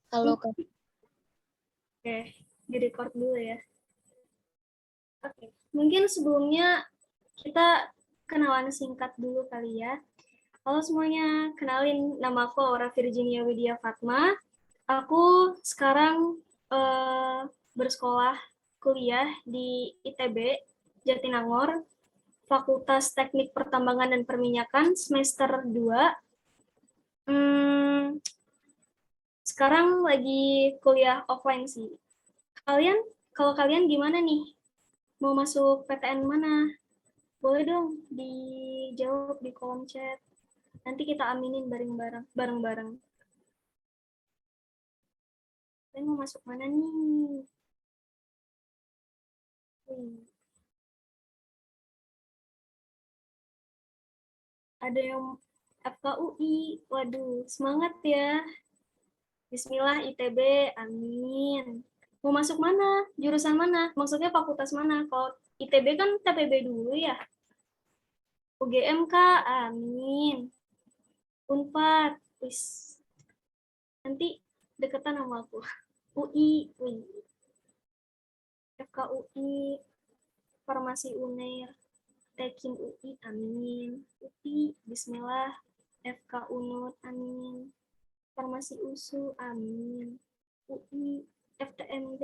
Halo Kak. Oke, di-record dulu ya. Oke, mungkin sebelumnya kita kenalan singkat dulu kali ya. Halo semuanya, kenalin nama aku Aura Virginia Widya Fatma. Aku sekarang bersekolah kuliah di ITB Jatinangor, Fakultas Teknik Pertambangan dan Perminyakan semester 2. Sekarang lagi kuliah offline sih. Kalau kalian gimana nih? Mau masuk PTN mana? Boleh dong dijawab di kolom chat. Nanti kita aminin bareng-bareng. Kalian mau masuk mana nih? Ada yang FKUI. Waduh, semangat ya. Bismillah ITB, amin. Mau masuk mana? Jurusan mana? Maksudnya fakultas mana? Kalau ITB kan TPB dulu ya. UGM Kak, amin. Unpad, wis. Nanti deketan sama aku. UI, FKUI, Farmasi UNER, Tekim UI, amin. UI, Bismillah, FK UNUT, amin. Farmasi USU, amin. UI, FTMD,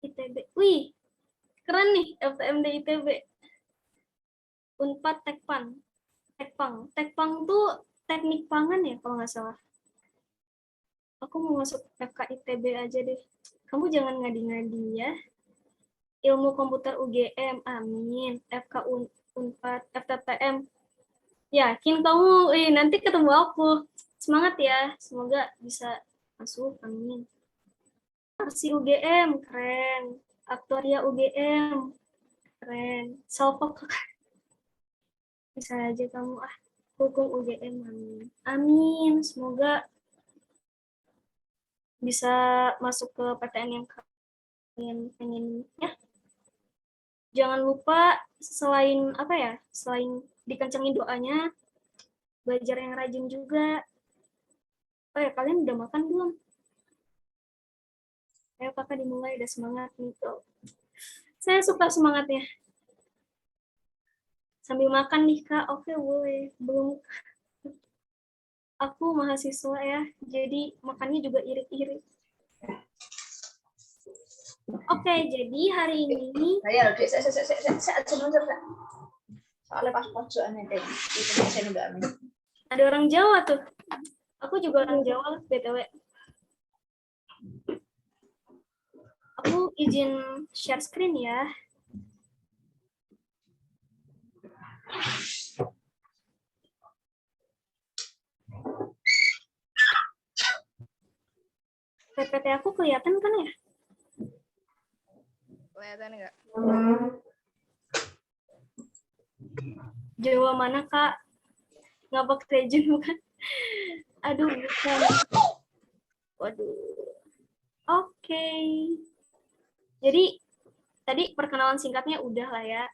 ITB. Wih, keren nih FTMD ITB. Unpad Tekpan. Tekpang tuh teknik pangan ya kalau nggak salah. Aku mau masuk FK ITB aja deh. Kamu jangan ngadi-ngadi ya. Ilmu komputer UGM, amin. FK Unpad, FTTM. Yakin kamu, nanti ketemu aku. Semangat ya, semoga bisa masuk, amin. Arsi UGM, keren. Aktuaria UGM, keren. Salpok, bisa aja kamu. Hukum UGM, amin. Amin, semoga bisa masuk ke PTN yang kalian pengen ya. Jangan lupa selain dikencengin doanya, belajar yang rajin juga. Oh ya, kalian udah makan belum? Ayo kakak dimulai, udah semangat nih tuh. Saya suka semangatnya. Sambil makan nih kak, oke boleh. Belum, aku mahasiswa ya, jadi makannya juga irit-irit. Oke, jadi hari ini soalnya pas pojokan itu ada orang Jawa tuh. Aku juga orang Jawa, BTW. Aku izin share screen ya. PPT aku kelihatan kan ya? Kelihatan nggak? Jawa mana kak? Ngapa region bukan? Aduh, bukan. Waduh. Oke. Jadi, tadi perkenalan singkatnya udah lah ya.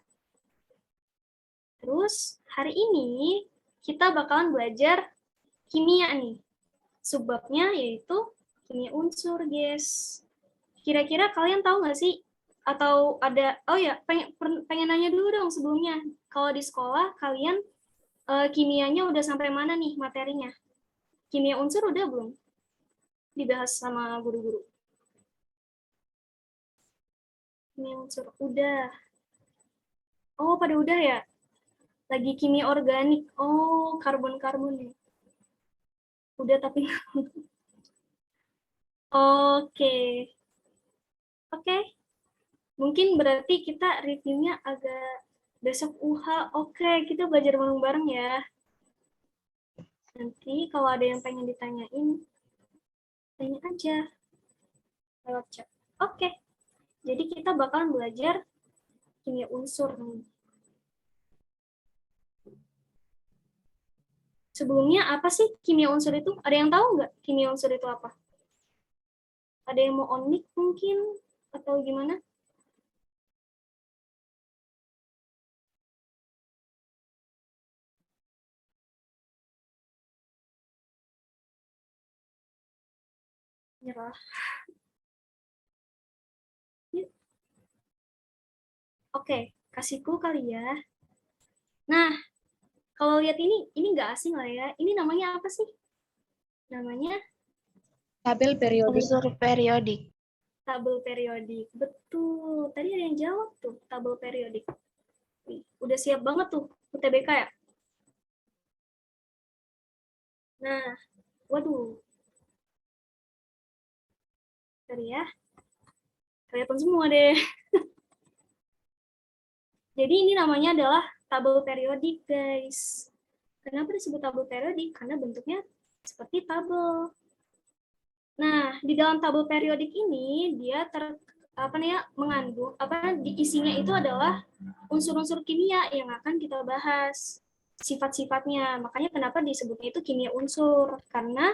Terus, hari ini kita bakalan belajar kimia nih. Subbabnya yaitu kimia unsur, guys. Kira-kira kalian tahu nggak sih? Atau ada, oh ya, pengen nanya dulu dong sebelumnya. Kalau di sekolah, kalian kimianya udah sampai mana nih materinya? Kimia unsur udah belum dibahas sama guru-guru? Kimia unsur udah. Oh, pada udah ya? Lagi kimia organik. Oh, karbon-karbon ya. Udah tapi oke. Oke. Mungkin berarti kita reviewnya agak besok UH. Oke, kita belajar bareng-bareng ya. Nanti kalau ada yang pengen ditanyain, tanya aja lewat chat. Oke. Jadi kita bakalan belajar kimia unsur nih. Sebelumnya apa sih kimia unsur itu? Ada yang tahu nggak kimia unsur itu apa? Ada yang mau on mic mungkin? Atau gimana? Nyerah. Yuk. Oke, kasih clue kali ya. Nah, kalau lihat ini nggak asing lah ya. Ini namanya apa sih? Namanya Tabel periodik. Unsur periodik. tabel periodik. Betul. Tadi ada yang jawab tuh, tabel periodik. Nih, udah siap banget tuh UTBK ya? Nah, waduh. Tadi ya. Kelihatan semua deh. Jadi ini namanya adalah tabel periodik, guys. Kenapa disebut tabel periodik? Karena bentuknya seperti tabel. Nah, di dalam tabel periodik ini dia mengandung isinya itu adalah unsur-unsur kimia yang akan kita bahas sifat-sifatnya. Makanya kenapa disebutnya itu kimia unsur? Karena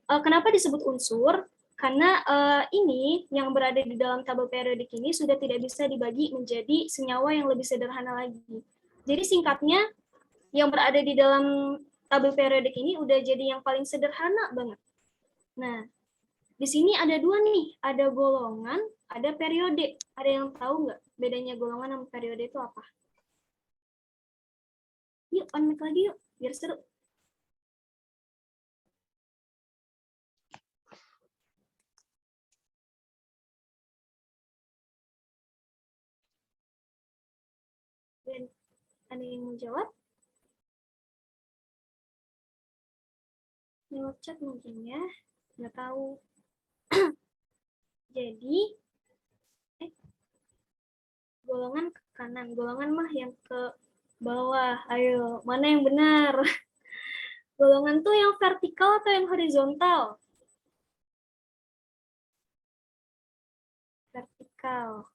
kenapa disebut unsur? Karena ini yang berada di dalam tabel periodik ini sudah tidak bisa dibagi menjadi senyawa yang lebih sederhana lagi. Jadi singkatnya, yang berada di dalam tabel periodik ini udah jadi yang paling sederhana banget. Nah, di sini ada dua nih, ada golongan, ada periode. Ada yang tahu nggak bedanya golongan sama periode itu apa? Yuk, on mic lagi yuk, biar seru. Dan ada yang mau jawab? Lewat chat mungkin ya, nggak tahu. Jadi, golongan ke kanan, golongan mah yang ke bawah. Ayo, mana yang benar? Golongan tuh yang vertikal atau yang horizontal? Vertikal.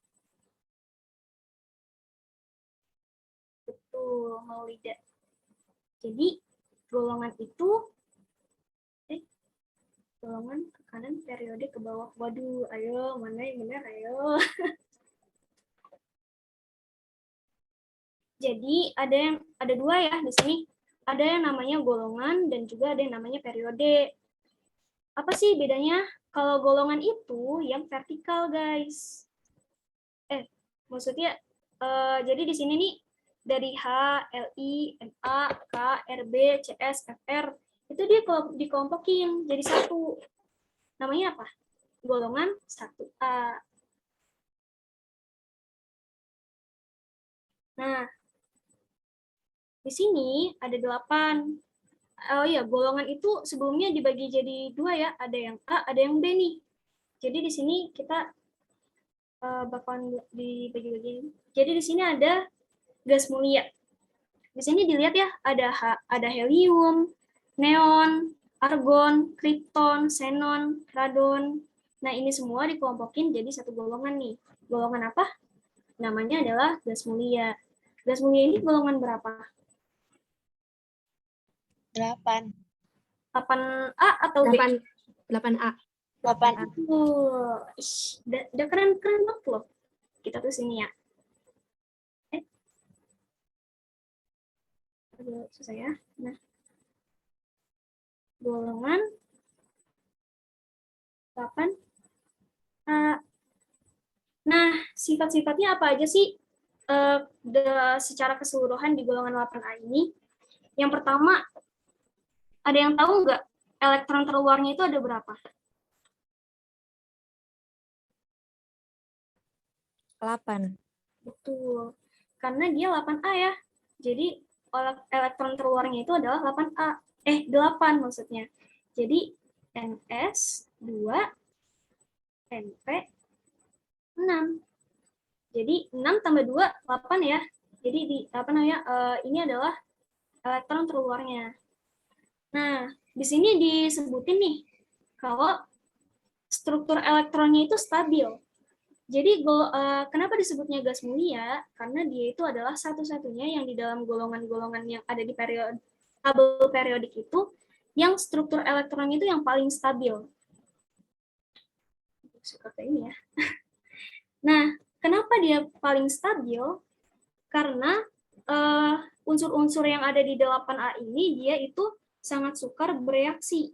Betul, Maulida. Jadi, golongan itu golongan ke kanan, periode ke bawah. Waduh, ayo, mana yang benar, ayo. Jadi, ada dua ya di sini. Ada yang namanya golongan dan juga ada yang namanya periode. Apa sih bedanya? Kalau golongan itu yang vertikal, guys. Maksudnya, jadi di sini nih, dari H, LI, MA, K, RB, CS, FR, itu dia dikelompokin jadi satu. Namanya apa? Golongan 1A. Nah, di sini ada 8. Oh iya, golongan itu sebelumnya dibagi jadi 2 ya. Ada yang A, ada yang B nih. Jadi di sini kita bakalan dibagi-bagi. Jadi di sini ada gas mulia. Di sini dilihat ya, ada helium, neon, argon, krypton, xenon, radon. Nah, ini semua dikelompokin jadi satu golongan nih. Golongan apa? Namanya adalah gas mulia. Gas mulia ini golongan berapa? 8. 8A atau B? 8A. 8. Udah keren-keren banget loh. Kita tuh sini ya. Agak susah ya. Nah, golongan 8A. Nah, sifat-sifatnya apa aja sih secara keseluruhan di golongan 8A ini? Yang pertama, ada yang tahu nggak elektron terluarnya itu ada berapa? 8. Betul. Karena dia 8A ya. Jadi elektron terluarnya itu adalah 8A. 8 maksudnya. Jadi NS 2 NP 6. Jadi 6 tambah 2 8 ya. Jadi ini adalah elektron terluarnya. Nah, di sini disebutin nih kalau struktur elektronnya itu stabil. Jadi kenapa disebutnya gas mulia? Karena dia itu adalah satu-satunya yang di dalam golongan-golongan yang ada di tabel periodik itu yang struktur elektronnya itu yang paling stabil. Seperti ini ya. Nah, kenapa dia paling stabil? Karena unsur-unsur yang ada di 8A ini dia itu sangat sukar bereaksi.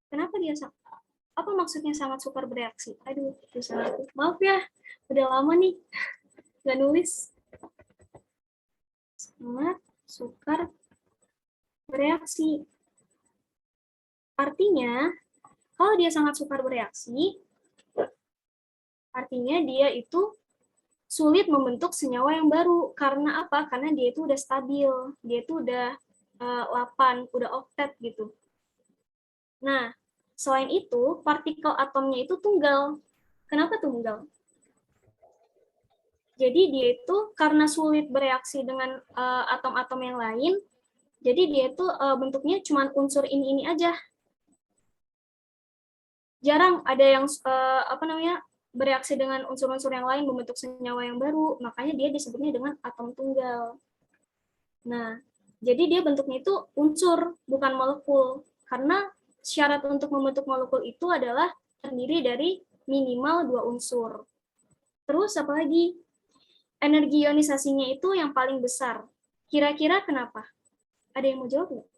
Kenapa dia Apa maksudnya sangat sukar bereaksi? Aduh, susah aku. Maaf ya, udah lama nih nggak nulis. Sangat sukar bereaksi. Artinya, kalau dia sangat sukar bereaksi, artinya dia itu sulit membentuk senyawa yang baru. Karena apa? Karena dia itu udah stabil. Dia itu udah 8, udah oktet gitu. Nah, selain itu, partikel atomnya itu tunggal. Kenapa tunggal? Jadi dia itu karena sulit bereaksi dengan atom-atom yang lain, jadi dia itu bentuknya cuma unsur ini aja. Jarang ada yang bereaksi dengan unsur-unsur yang lain membentuk senyawa yang baru, makanya dia disebutnya dengan atom tunggal. Nah, jadi dia bentuknya itu unsur, bukan molekul. Karena syarat untuk membentuk molekul itu adalah terdiri dari minimal 2 unsur. Terus apa lagi? Energi ionisasinya itu yang paling besar. Kira-kira kenapa? Ada yang mau jawab nggak?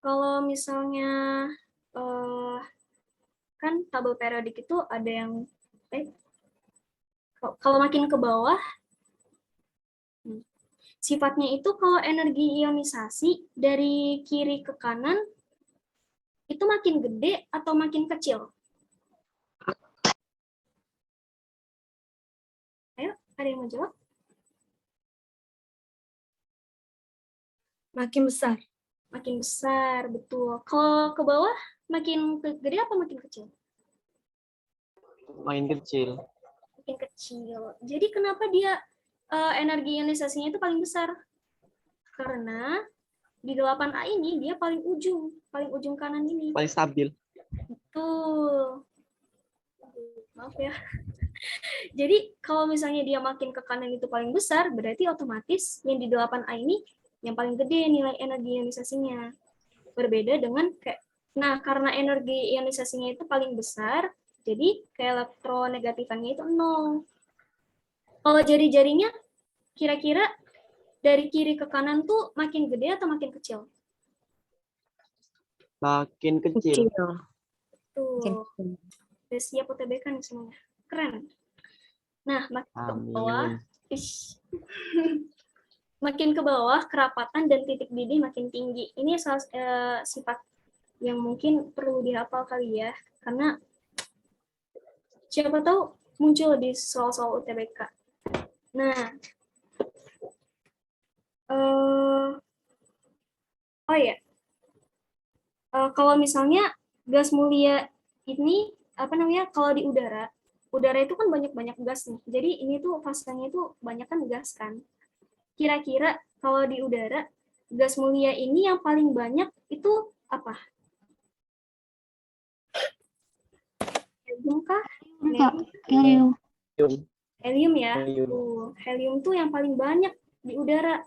Kalau misalnya kan tabel periodik itu ada yang kalau makin ke bawah sifatnya itu kalau energi ionisasi dari kiri ke kanan itu makin gede atau makin kecil? Ayo, ada yang mau jawab? Makin besar. Makin besar, betul. Kalau ke bawah makin gede apa makin kecil? Makin kecil. Makin kecil. Jadi kenapa dia energi ionisasinya itu paling besar? Karena di 8A ini dia paling ujung kanan ini. Paling stabil. Betul. Maaf ya. Jadi kalau misalnya dia makin ke kanan itu paling besar, berarti otomatis yang di 8A ini yang paling gede nilai energi ionisasinya. Berbeda dengan karena energi ionisasinya itu paling besar, jadi keelektronegatifannya itu 0. Kalau jari-jarinya kira-kira dari kiri ke kanan tuh makin gede atau makin kecil? Makin kecil. Tuh. Udah siap UTBK nih semuanya. Keren. Nah, makin ke bawah, makin ke bawah kerapatan dan titik didih makin tinggi. Ini sifat yang mungkin perlu dihafal kali ya, karena siapa tahu muncul di soal-soal UTBK. Nah, kalau misalnya gas mulia ini kalau di udara itu kan banyak gas nih. Jadi ini tuh fasenya itu banyak kan gas kan. Kira-kira kalau di udara gas mulia ini yang paling banyak itu apa? Helium kah? Helium. Helium ya. Helium tuh yang paling banyak di udara.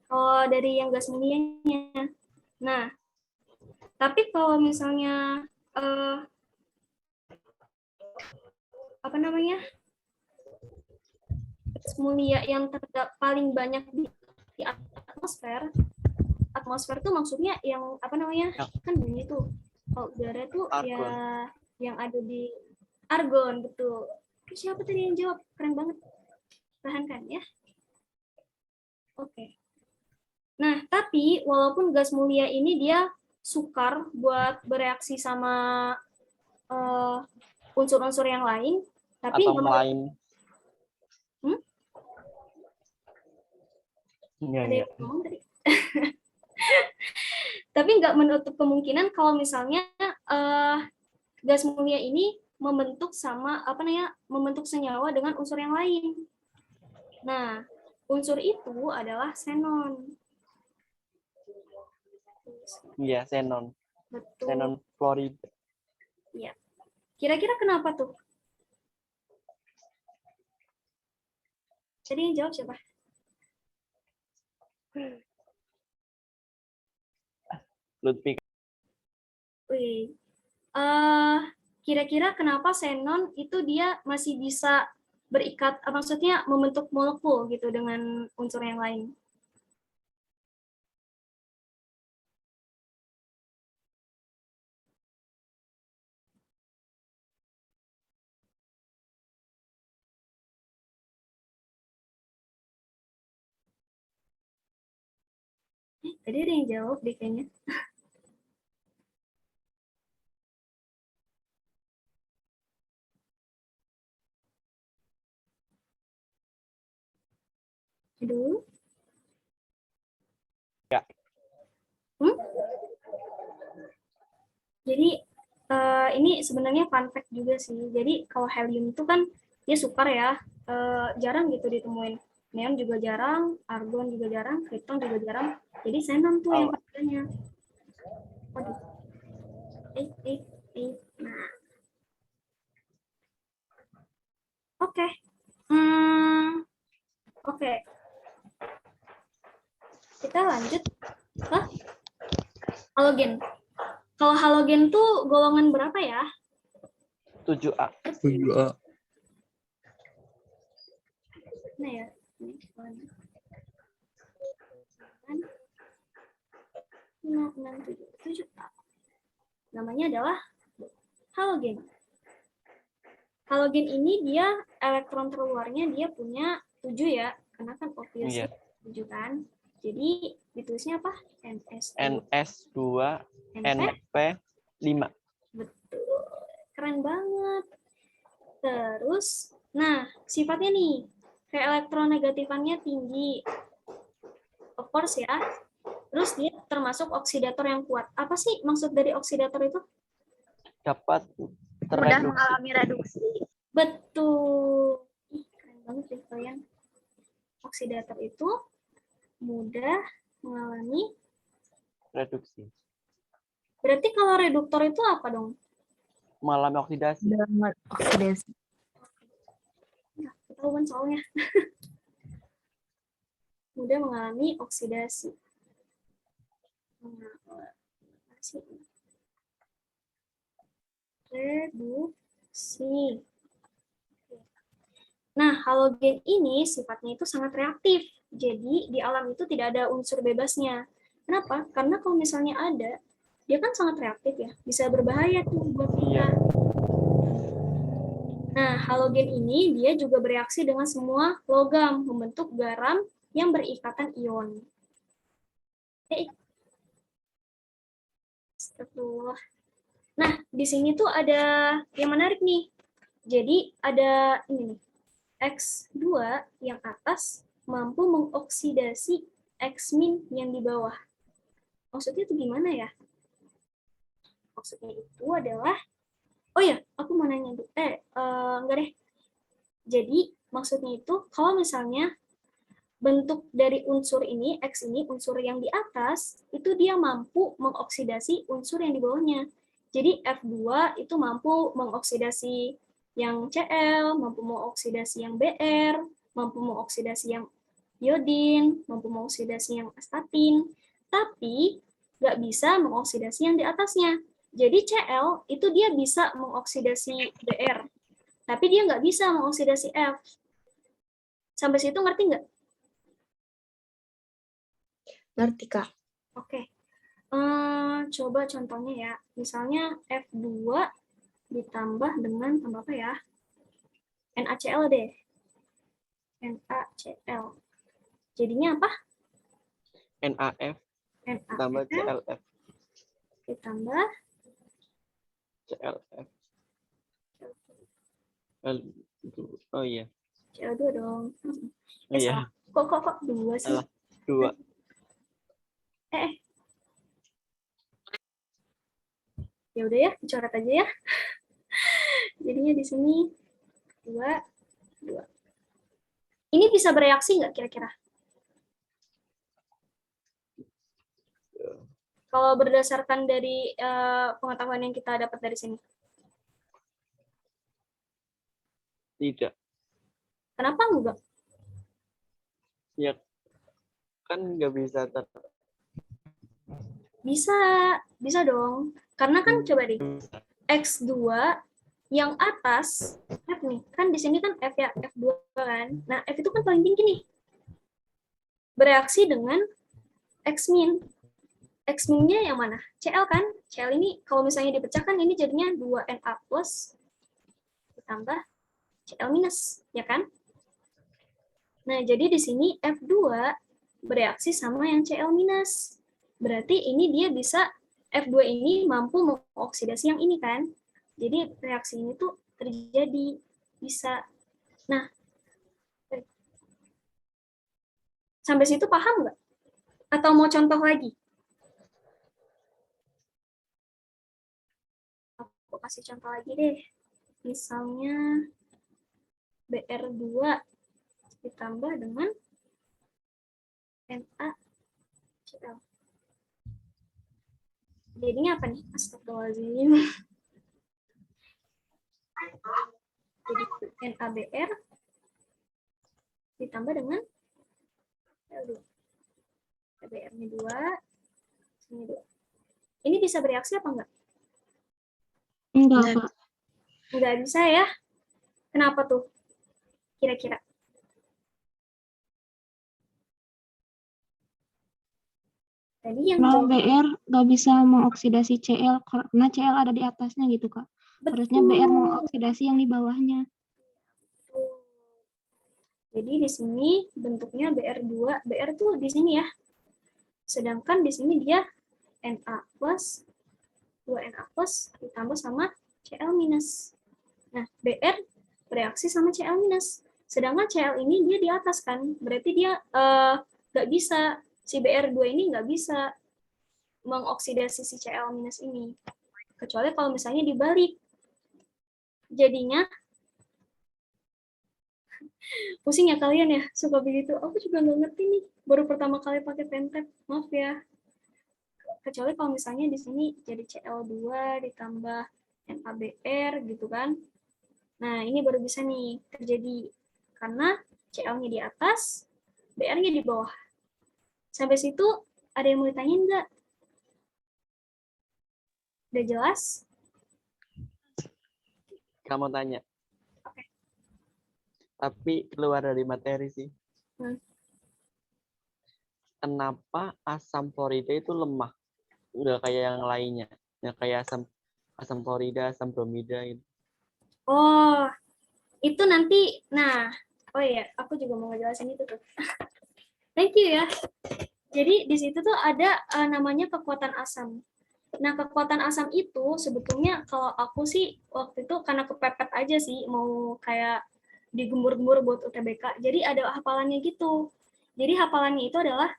Kalau dari yang gas mulianya. Nah, tapi kalau misalnya gas mulia yang paling banyak di atmosfer tuh maksudnya yang kan bunyi tuh. Kalau udara tuh argon. Ya yang ada di argon, betul. Siapa tadi yang jawab? Keren banget. Tahankan ya. Oke. Nah, tapi walaupun gas mulia ini dia sukar buat bereaksi sama unsur-unsur yang lain, tapi atom lain. Ada yang ngomong tadi. Tapi nggak menutup kemungkinan kalau misalnya gas mulia ini membentuk senyawa dengan unsur yang lain. Nah, unsur itu adalah xenon. Iya, xenon. Betul. Xenon fluoride. Iya. Kira-kira kenapa tuh? Jadi yang jawab siapa? Ludwig. Kira-kira kenapa xenon itu dia masih bisa berikat, maksudnya membentuk molekul gitu dengan unsur yang lain. Tadi ada yang jawab deh kayaknya. Aduh. Ya. Jadi ini sebenarnya fun fact juga sih. Jadi kalau helium itu kan dia sukar ya, jarang gitu ditemuin. Neon juga jarang, argon juga jarang, krypton juga jarang. Jadi xenon tuh yang padanya. Waduh. Nah. Oke. Oke. Kita lanjut ke halogen. Kalau halogen tuh golongan berapa ya? 7A. 7A. Nah ya. Ini 7. Namanya adalah halogen. Halogen ini dia elektron terluarnya dia punya 7 ya, karena kan obviously 7 kan. Jadi ditulisnya apa? NS2 NP5. Betul. Keren banget. Terus, nah sifatnya nih, kayak elektronegatifannya tinggi. Of course ya. Terus dia termasuk oksidator yang kuat. Apa sih maksud dari oksidator itu? Dapat Mudah tereduksi. mengalami reduksi. Betul. Ih, keren banget ya kalian. Oksidator itu mudah mengalami Reduksi. Berarti kalau reduktor itu apa dong? Mengalami oksidasi. Banget oksidasi. Nggak ketahuan soalnya. Mudah mengalami oksidasi. Reduksi. Nah, halogen ini sifatnya itu sangat reaktif. Jadi, di alam itu tidak ada unsur bebasnya. Kenapa? Karena kalau misalnya ada, dia kan sangat reaktif ya. Bisa berbahaya tuh buat kita. Nah, halogen ini dia juga bereaksi dengan semua logam, membentuk garam yang berikatan ion. Astagfirullah. Nah, di sini tuh ada yang menarik nih. Jadi, ada ini nih. X2 yang atas mampu mengoksidasi X- yang di bawah. Maksudnya itu gimana ya? Maksudnya itu adalah, oh ya, aku mau nanya dulu. Enggak deh. Jadi, maksudnya itu, kalau misalnya bentuk dari unsur ini, X ini, unsur yang di atas, itu dia mampu mengoksidasi unsur yang di bawahnya. Jadi, F2 itu mampu mengoksidasi yang Cl, mampu mengoksidasi yang Br, mampu mengoksidasi yang iodin, mampu mengoksidasi yang astatin, tapi nggak bisa mengoksidasi yang di atasnya. Jadi Cl itu dia bisa mengoksidasi Br, tapi dia nggak bisa mengoksidasi F. Sampai situ ngerti nggak? Ngerti, Kak. Oke. Coba contohnya ya. Misalnya F2 ditambah dengan tambah apa ya? NaCl deh. NaCl. Jadinya apa? NaF tambah NaCl ClF. ditambah ClF. Oh iya. CO2 dong. Oh iya. Salah. Kok 2 sih? Salah. 2. Ya udah ya, dicoret aja ya. Jadinya di sini 2. Ini bisa bereaksi nggak kira-kira? Kalau berdasarkan dari pengetahuan yang kita dapat dari sini. Tidak. Kenapa enggak? Ya kan nggak bisa Bisa dong. Karena kan coba deh, X2 yang atas F nih, kan di sini kan F ya, F2 kan. Nah, F itu kan paling tinggi nih. Bereaksi dengan X-min. X-minnya yang mana? Cl kan? Cl ini kalau misalnya dipecahkan ini jadinya 2Na plus ditambah Cl minus, ya kan? Nah, jadi di sini F2 bereaksi sama yang Cl minus. Berarti ini dia bisa, F2 ini mampu mengoksidasi yang ini kan? Jadi reaksi ini tuh terjadi, bisa. Nah, sampai situ paham nggak? Atau mau contoh lagi? Aku kasih contoh lagi deh. Misalnya BR2 ditambah dengan NaCl. Jadinya apa nih? Astagfirullahaladzim. Jadi NaBr ditambah dengan L2. BR-nya 2, sini 2. Ini bisa bereaksi apa enggak? Enggak, Kak. Enggak bisa ya. Kenapa tuh? Kira-kira. Tadi yang Nah, jawab BR nggak bisa mengoksidasi Cl karena Cl ada di atasnya gitu, Kak. Harusnya BR mengoksidasi yang di bawahnya. betul. Jadi di sini bentuknya BR2, BR tuh di sini ya. Sedangkan di sini dia Na plus, 2Na plus ditambah sama Cl minus. Nah, BR bereaksi sama Cl minus. Sedangkan Cl ini dia di atas kan, berarti dia nggak bisa, si BR2 ini nggak bisa mengoksidasi si Cl minus ini. Kecuali kalau misalnya dibalik. Jadinya, pusing ya kalian ya, suka begitu. Aku juga nggak ngerti nih, baru pertama kali pakai pentap, maaf ya. Kecuali kalau misalnya di sini jadi Cl2 ditambah NaBr gitu kan. Nah, ini baru bisa nih terjadi. Karena Cl-nya di atas, Br-nya di bawah. Sampai situ ada yang mau ditanyain nggak? Udah jelas? Kamu tanya. Oke. Tapi keluar dari materi sih. Kenapa asam klorida itu lemah? Udah kayak yang lainnya. Yang kayak asam klorida, asam bromida gitu. Oh, itu nanti, nah, oh iya, aku juga mau ngejelasin itu tuh. Thank you ya. Jadi di situ tuh ada namanya kekuatan asam. Nah, kekuatan asam itu sebetulnya kalau aku sih waktu itu karena kepepet aja sih, mau kayak digembur-gembur buat UTBK. Jadi ada hafalannya gitu. Jadi hafalannya itu adalah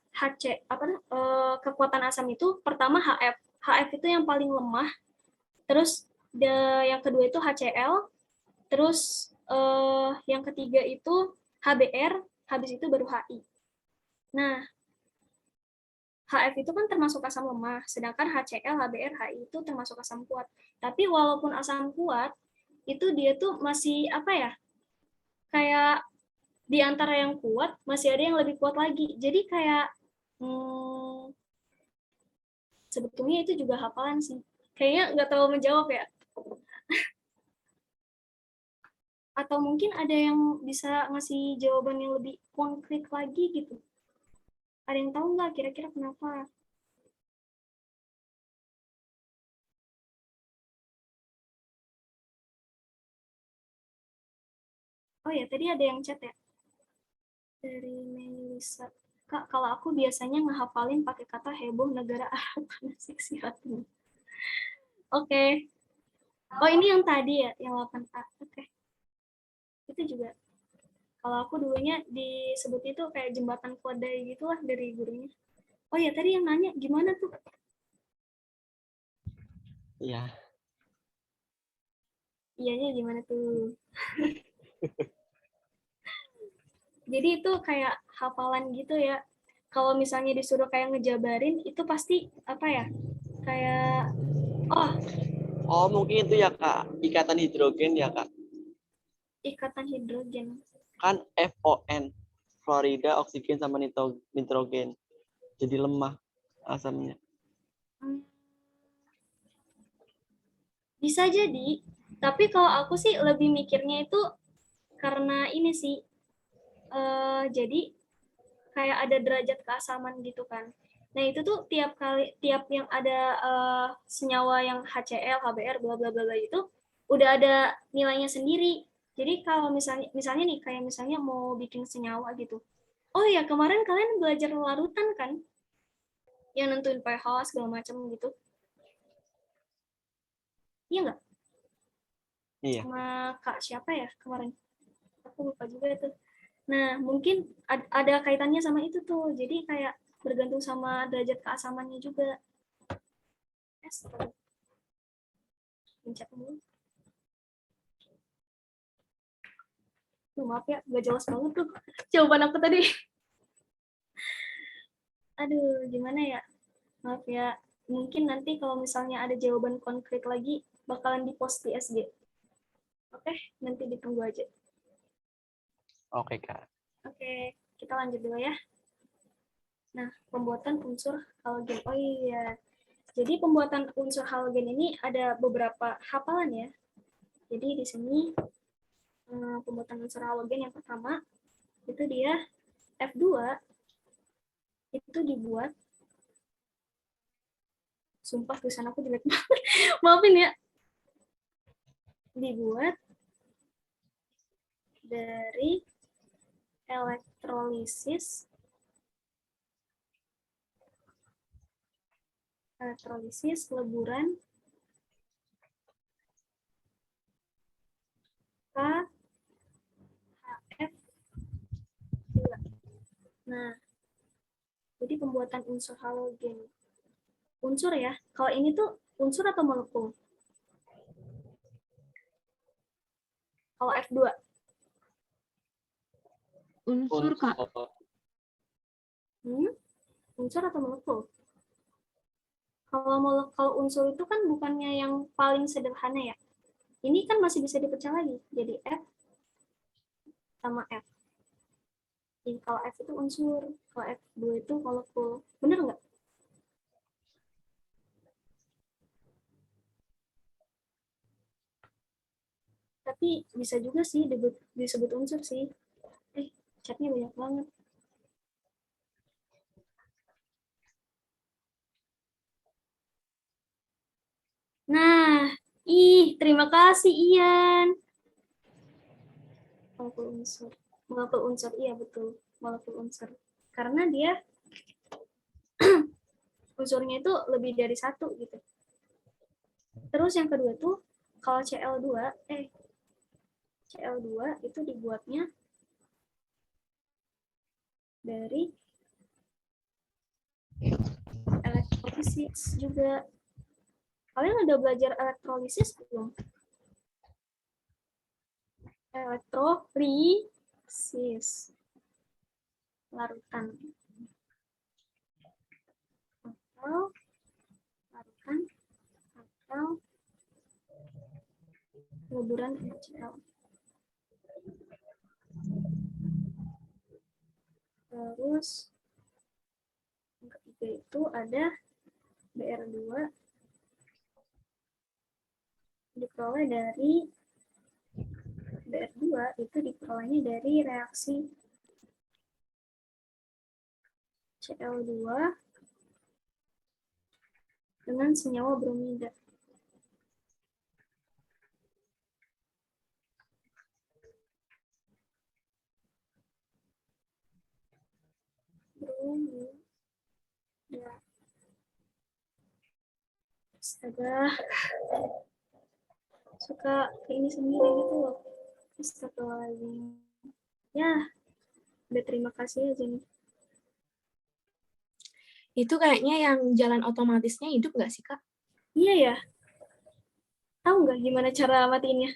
kekuatan asam itu pertama HF. HF itu yang paling lemah. Terus yang kedua itu HCl. Terus yang ketiga itu HBr. Habis itu baru HI. Nah, HF itu kan termasuk asam lemah, sedangkan HCl, HBr, HI itu termasuk asam kuat. Tapi walaupun asam kuat, itu dia tuh masih apa ya? Kayak di antara yang kuat masih ada yang lebih kuat lagi. Jadi kayak sebetulnya itu juga hafalan sih. Kayaknya nggak terlalu menjawab ya. Atau mungkin ada yang bisa ngasih jawaban yang lebih konkret lagi gitu. Ada yang tahu nggak kira-kira kenapa? Oh ya, tadi ada yang chat ya. Dari Melisa. Kak, kalau aku biasanya ngehafalin pakai kata heboh negara Arab nasik sihatmu. Oke. Oh, ini yang tadi ya, yang 8A. Oke. Itu juga. Kalau aku dulunya disebut itu kayak jembatan kodai gitulah dari gurunya. Oh ya, tadi yang nanya gimana tuh? Iya. Iyanya gimana tuh? Jadi itu kayak hafalan gitu ya. Kalau misalnya disuruh kayak ngejabarin, itu pasti apa ya? Kayak, Oh, mungkin itu ya, Kak. Ikatan hidrogen ya, Kak. ikatan hidrogen. Kan FON. Fluorida, oksigen, sama nitrogen. Jadi lemah asamnya. Bisa jadi, Tapi kalau aku sih lebih mikirnya itu karena ini sih, jadi kayak ada derajat keasaman gitu kan. Nah itu tuh tiap yang ada senyawa yang HCl, HBr, bla bla bla bla itu udah ada nilainya sendiri. Jadi kalau misalnya nih kayak misalnya mau bikin senyawa gitu. Oh ya kemarin kalian belajar larutan kan? Yang nentuin pH segala macam gitu. Iya nggak? Iya. Sama Kak siapa ya kemarin? Aku lupa juga itu. Nah, mungkin ada kaitannya sama itu tuh. Jadi kayak bergantung sama derajat keasamannya juga. Yes. Pencet dulu. Maaf ya, gak jelas banget tuh jawaban aku tadi. Aduh, gimana ya? Maaf ya. Mungkin nanti kalau misalnya ada jawaban konkret lagi, bakalan di-post di SG. Oke, nanti ditunggu aja. Oke, Kak. Oke, kita lanjut dulu ya. Nah, pembuatan unsur halogen. Oh iya, jadi pembuatan unsur halogen ini ada beberapa hafalan ya. Jadi di sini pembuatan unsur halogen yang pertama itu dia F2 itu dibuat, sumpah tulisan aku jelek banget, maafin ya, dibuat dari elektrolisis leburan KHF2. Nah, jadi pembuatan unsur halogen. Unsur ya, kalau ini tuh unsur atau molekul? Kalau F2. Unsur, Kak. Unsur atau molekul? Kalau unsur itu kan bukannya yang paling sederhana ya. Ini kan masih bisa dipecah lagi. Jadi F sama F. Jadi kalau F itu unsur, kalau F2 itu molekul. Bener nggak? Tapi bisa juga sih disebut unsur sih. Chatnya banyak banget. Nah, terima kasih Ian. Molekul unsur, iya betul. Molekul unsur. Karena dia unsurnya itu lebih dari satu gitu. Terus yang kedua tuh, kalau Cl2 itu dibuatnya dari elektrolisis juga. Kalian udah belajar elektrolisis belum? Elektrolisis. Larutan. Atau leburan HCl. Terus yang ketiga itu ada BR2 diperoleh dari BR2 itu diperolehnya dari reaksi Cl2 dengan senyawa bromida. Bromida. Astaga. Suka ke ini sendiri gitu loh. Astagfirullahaladzim. Ya, udah terima kasih aja nih. Itu kayaknya yang jalan otomatisnya hidup nggak sih, Kak? Iya ya. Tahu nggak gimana cara matiinnya?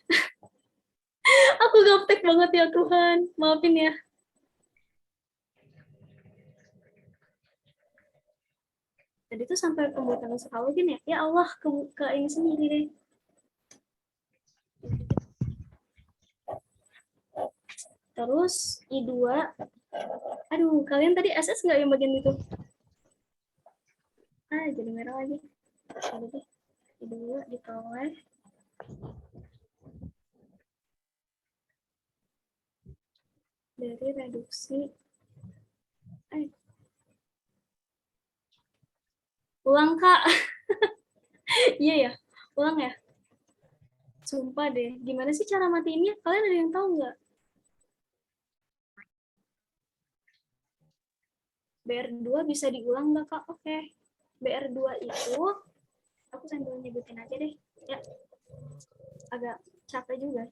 Aku gaptek banget ya Tuhan. Maafin ya. Tadi tuh sampai pembuatan unsur halogen ya. Ya Allah, ke ini sendiri deh. Terus I2. Aduh, kalian tadi SS nggak yang bagian itu? Jadi merah lagi. I2 ditolak dari reduksi. Ulang, Kak. Iya ya, ulang ya. Sumpah deh, gimana sih cara matiinnya? Kalian ada yang tahu nggak? BR2 bisa diulang nggak, Kak? Oke. BR2 itu, aku sambil nyebutin aja deh. Ya, agak capek juga.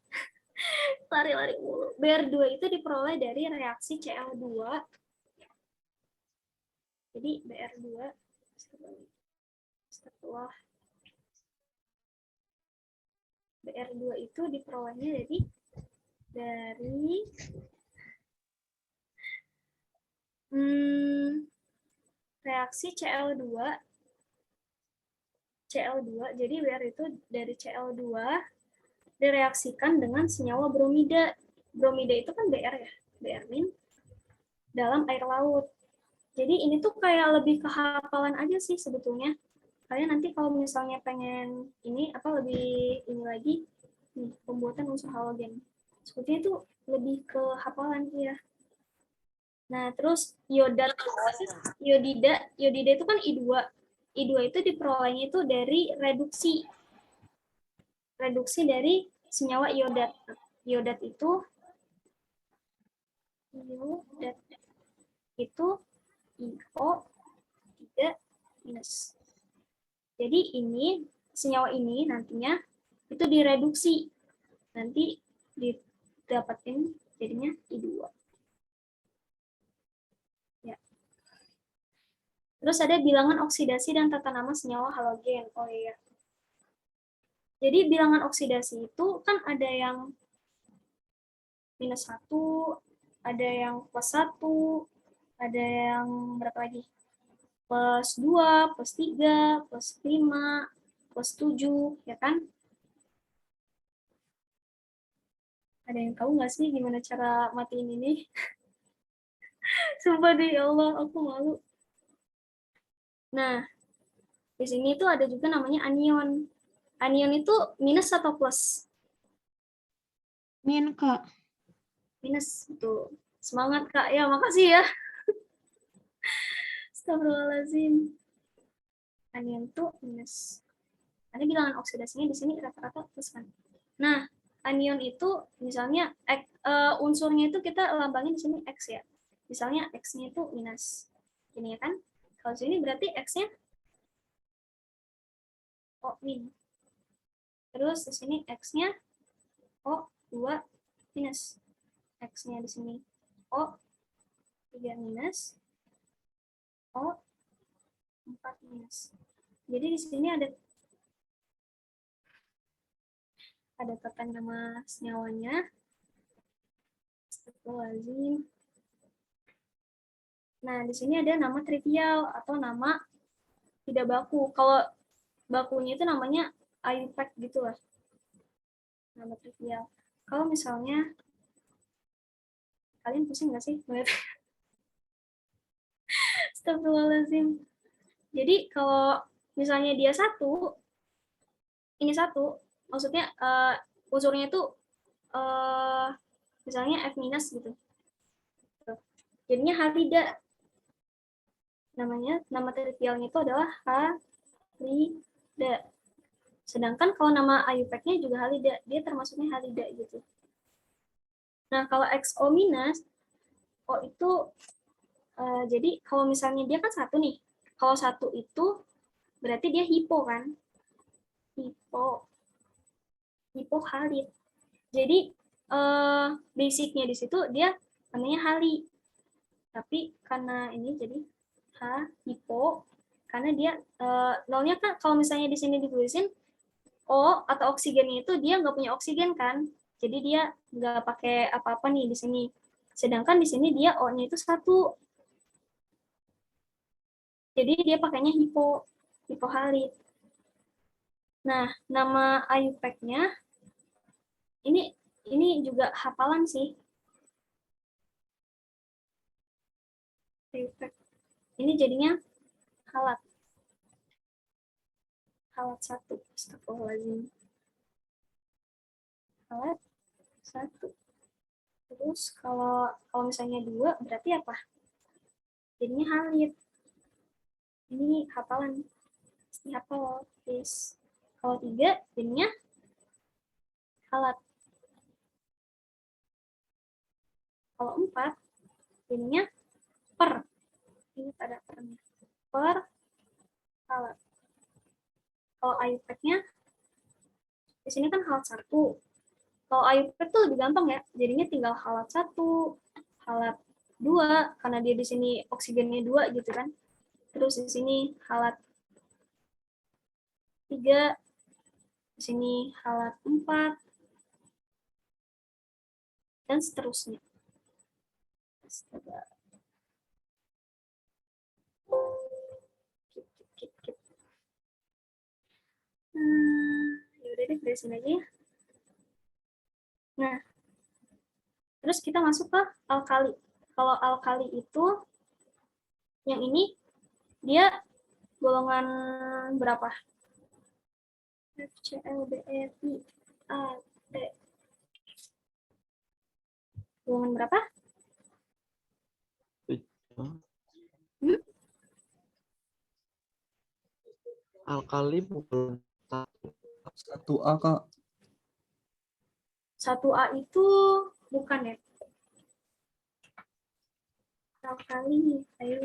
Lari-lari mulu. BR2 itu diperoleh dari reaksi Cl2. Jadi BR2 setelah BR2 itu diperolehnya dari reaksi Cl2. Jadi BR itu dari Cl2 direaksikan dengan senyawa bromida. Bromida itu kan BR ya, BR min dalam air laut. Jadi ini tuh kayak lebih ke hafalan aja sih sebetulnya. Kalian nanti kalau misalnya pengen ini apa lebih ini lagi nih, pembuatan unsur halogen. Sebetulnya itu lebih ke hafalan ya. Nah, terus yodida itu kan I2. I2 itu diperolehnya itu dari reduksi dari senyawa iodat. Iodat itu IO3 minus. Jadi ini senyawa ini nantinya itu direduksi. Nanti didapatin jadinya I2. Ya. Terus ada bilangan oksidasi dan tata nama senyawa halogen. Oh iya. Jadi bilangan oksidasi itu kan ada yang -1, ada yang +1, ada yang berapa lagi? +2, +3, +5, +7, ya kan? Ada yang tahu nggak sih gimana cara matiin ini? Sumpah deh, ya Allah, aku malu. Nah, di sini tuh ada juga namanya anion. Anion itu minus atau plus? Min, Kak. Minus, tuh. Semangat, Kak. Ya, makasih ya. Astagfirullahaladzim. Anion tuh minus. Ada bilangan oksidasinya di sini rata-rata plus kan. Nah, anion itu misalnya unsurnya itu kita lambangin di sini X ya. Misalnya X-nya itu minus. Ini ya kan? Kalau sini berarti X-nya O min. Terus di sini X-nya O2 minus. X-nya di sini O3 minus. O4 minus. Jadi di sini ada tata nama senyawanya. Astagfirullahaladzim. Nah, di sini ada nama trivial atau nama tidak baku. Kalau bakunya itu namanya IUPAC gitu lah. Nama trivial. Kalau misalnya, kalian pusing nggak sih? Astagfirullahaladzim. Jadi kalau misalnya dia satu, ini satu, maksudnya unsurnya itu misalnya F minus gitu. Jadinya halida. Nama trivialnya itu adalah halida. Sedangkan kalau nama IUPAC-nya juga halida, dia termasuknya halida gitu. Nah, kalau XO minus, O itu jadi kalau misalnya dia kan satu nih. Kalau satu itu berarti dia hipo kan? Hipo halid. Jadi basicnya di situ dia namanya hali. Tapi karena ini jadi hipo karena dia nolnya kan kalau misalnya di sini ditulisin O atau oksigennya itu dia nggak punya oksigen kan, jadi dia nggak pakai apa-apa nih di sini. Sedangkan di sini dia O-nya itu satu, jadi dia pakainya hipohalid. Nah, nama IUPAC-nya ini juga hafalan sih. IUPAC. Ini jadinya halat. Halat 1. Astagfirullahaladzim. Halat 1. Terus kalau misalnya 2 berarti apa? Jadinya halid. Ini hafalan. Pasti hafal, guys. Kalau 3 jadinya halat. Kalau 4 jadinya per. Ini pada pernya. Per halat. Kalau ayupeknya di sini kan halat 1. Kalau ayupek tuh lebih gampang ya. Jadinya tinggal halat 1, halat 2 karena dia di sini oksigennya 2 gitu kan. Terus di sini halat 3, di sini halat 4 dan seterusnya. Astaga. Kip. Yaudah deh, dari sini aja ya. Nah, terus kita masuk ke alkali. Kalau alkali itu, yang ini, dia golongan berapa? FClBrI AT. Golongan berapa? Alkali bukan 1A, Kak. 1A itu bukan ya? Alkali, ayo.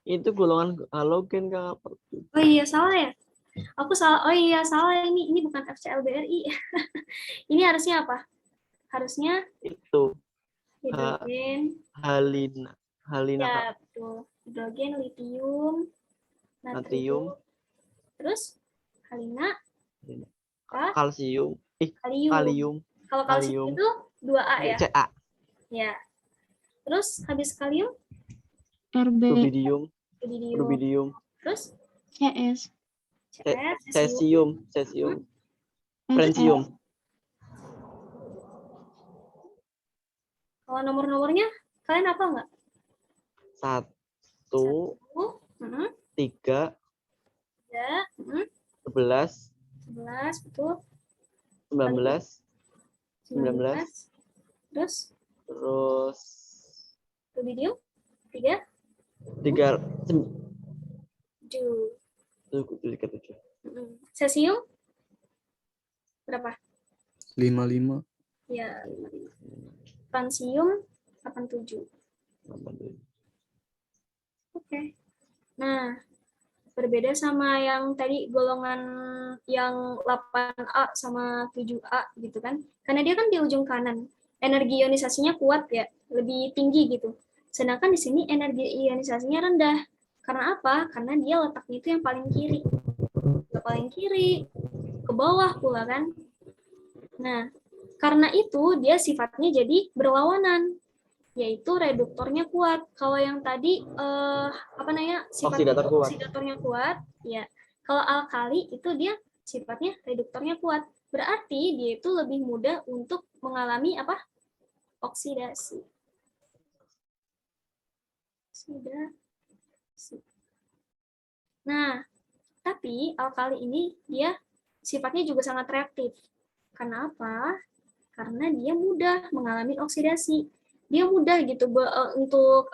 itu golongan halogen, Kak. Oh iya, salah ya? Aku salah. Oh iya, salah ini bukan FClBrI. Ini harusnya apa? Harusnya Itu hidrogen. halina, Ya, Kak. betul. Hidrogen, litium, natrium. Terus halina, Kak? Kalsium, Kalium. kalium, Kalau kalsium itu 2A ya? Ca, Ya. Terus habis kalium, RB, rubidium, rubidium. Terus CS, CS, cesium, SF, francium. Kalau nomor-nomornya, kalian apa nggak? 1, 3, 11, 11, betul. 19, 19. Terus rubidium, 3, 7. Cesium, berapa? 55. Ya, 55. Francium, 87. Oke. Nah, berbeda sama yang tadi golongan yang 8A sama 7A gitu kan. Karena dia kan di ujung kanan. Energi ionisasinya kuat ya, lebih tinggi gitu. Sedangkan di sini energi ionisasinya rendah. Karena apa? Karena dia letaknya itu yang paling kiri. Yang paling kiri, ke bawah pula kan. Nah, karena itu dia sifatnya jadi berlawanan, yaitu reduktornya kuat. Kalau yang tadi sifatnya Oksidator kuat. oksidatornya kuat, ya. Kalau alkali itu dia sifatnya reduktornya kuat. Berarti dia itu lebih mudah untuk mengalami apa? Oksidasi. Nah, tapi alkali ini dia sifatnya juga sangat reaktif. Karena apa? Karena dia mudah mengalami oksidasi. Dia mudah gitu untuk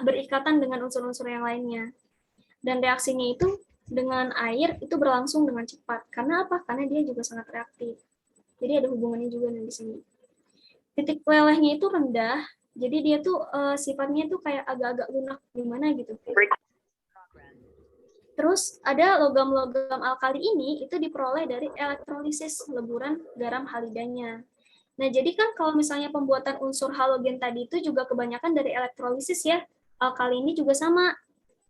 berikatan dengan unsur-unsur yang lainnya. Dan reaksinya itu dengan air itu berlangsung dengan cepat. Karena apa? Karena dia juga sangat reaktif. Jadi ada hubungannya juga di sini. Titik lelehnya itu rendah, jadi dia tuh sifatnya tuh kayak agak-agak lunak gimana gitu. Terus ada logam-logam alkali ini itu diperoleh dari elektrolisis leburan garam halidanya. Nah, jadi kan kalau misalnya pembuatan unsur halogen tadi itu juga kebanyakan dari elektrolisis ya. Alkali ini juga sama.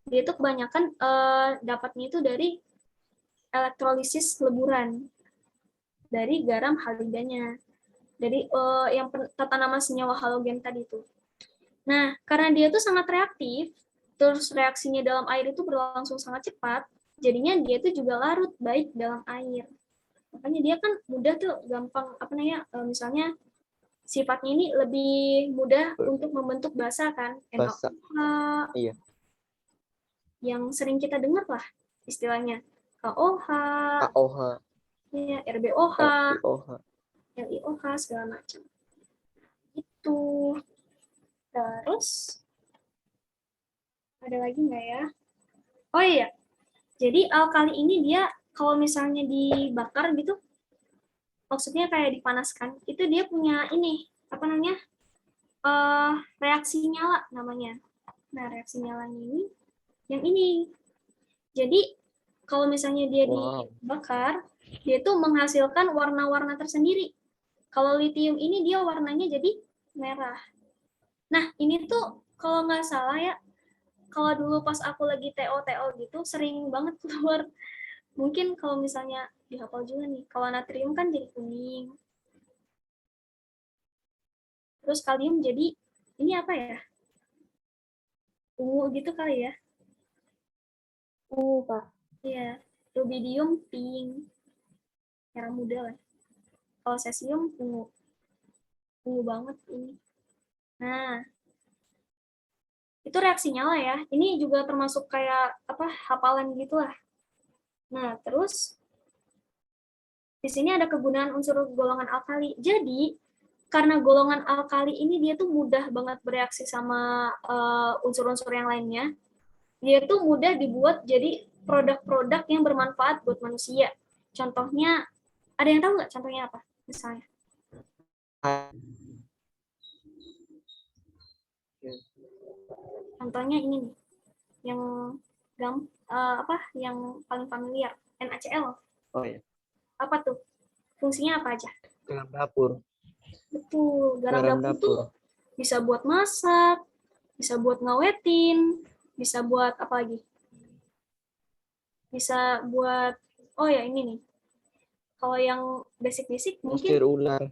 Dia itu kebanyakan dapatnya itu dari elektrolisis leburan dari garam halidanya. Dari yang tata nama senyawa halogen tadi itu. Nah, karena dia tuh sangat reaktif, terus reaksinya dalam air itu berlangsung sangat cepat, jadinya dia tuh juga larut baik dalam air. Makanya dia kan mudah tuh gampang misalnya sifatnya ini lebih mudah untuk membentuk basa kan, Basa. NaOH. Iya. Yang sering kita dengar lah istilahnya KOH. ya RBOH, LiOH. LiOH segala macam. Itu. Terus ada lagi nggak ya? Oh iya, jadi alkali ini dia kalau misalnya dibakar gitu, maksudnya kayak dipanaskan, itu dia punya ini apa namanya? Reaksi nyala namanya. Nah, reaksi nyalanya ini yang ini. Jadi kalau misalnya dia Wow. dibakar, dia tuh menghasilkan warna-warna tersendiri. Kalau litium ini dia warnanya jadi merah. Nah, ini tuh kalau nggak salah ya, kalau dulu pas aku lagi TO gitu, sering banget keluar. Mungkin kalau misalnya dihafal juga nih, kalau natrium kan jadi kuning. Terus kalium jadi, ini apa ya? Ungu gitu kali ya? Pak. Iya, rubidium pink, merah muda lah. Kalau cesium ungu, ungu banget ini. Nah, itu reaksi nyala ya. Ini juga termasuk kayak apa hafalan gitulah. Nah, terus di sini ada kegunaan unsur golongan alkali. Jadi, karena golongan alkali ini dia tuh mudah banget bereaksi sama unsur-unsur yang lainnya. Dia tuh mudah dibuat jadi produk-produk yang bermanfaat buat manusia. Contohnya, ada yang tahu nggak contohnya apa? Misalnya. Contohnya ini nih, yang yang paling familiar, NaCl. Oh iya. Apa tuh? Fungsinya apa aja? Garam dapur. Betul, garam Garam dapur tuh dapur. bisa buat masak, bisa buat ngawetin, bisa buat apa lagi? Bisa buat, oh ya ini nih. Kalau yang basic-basic mungkin, Ngusir ular.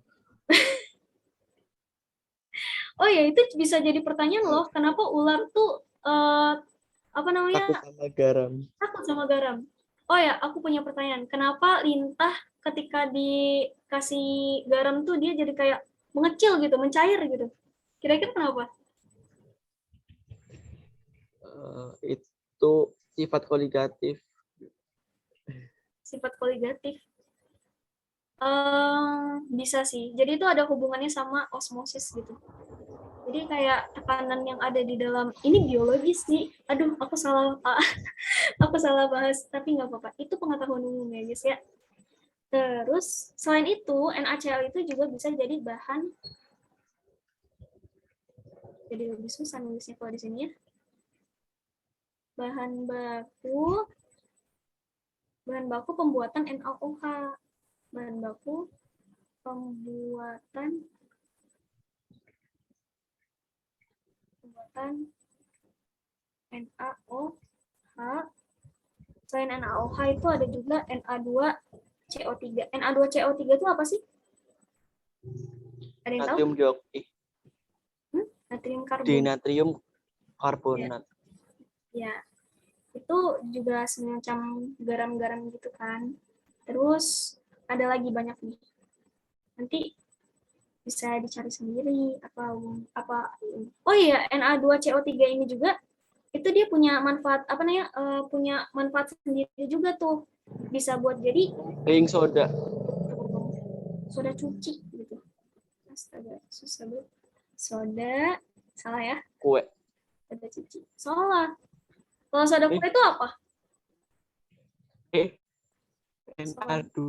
oh ya itu bisa jadi pertanyaan loh, kenapa ular tuh apa namanya Takut sama garam. takut sama garam? Oh ya, aku punya pertanyaan. Kenapa lintah ketika dikasih garam tuh dia jadi kayak mengecil gitu, mencair gitu? Kira-kira kenapa? Itu sifat koligatif. Sifat koligatif. Bisa sih. Jadi itu ada hubungannya sama osmosis gitu. Jadi kayak tekanan yang ada di dalam ini biologis sih. Aduh, aku salah aku salah bahas, tapi nggak apa-apa. Itu pengetahuan umum ya, guys ya. Terus selain itu, NaCl itu juga bisa jadi bahan. Jadi lebih susah nulisnya kalau di sini ya. Bahan baku pembuatan NaOH. Bahan baku pembuatan NaOH. Selain NaOH itu ada juga Na2CO3. Na2CO3 itu apa sih? Ada yang tahu? Natrium dioksida. Natrium karbon. Dinatrium karbonat. Ya, itu juga semacam garam-garam gitu kan. Terus ada lagi banyak nih. Nanti bisa dicari sendiri apa. Oh iya, Na2CO3 ini juga itu dia punya manfaat apa namanya? Punya manfaat sendiri juga tuh. Bisa buat jadi Baking soda. soda cuci gitu. Astaga, susah banget. Soda, salah ya? Kue. Soda cuci. Salah. Kalau soda kue itu apa? Na2.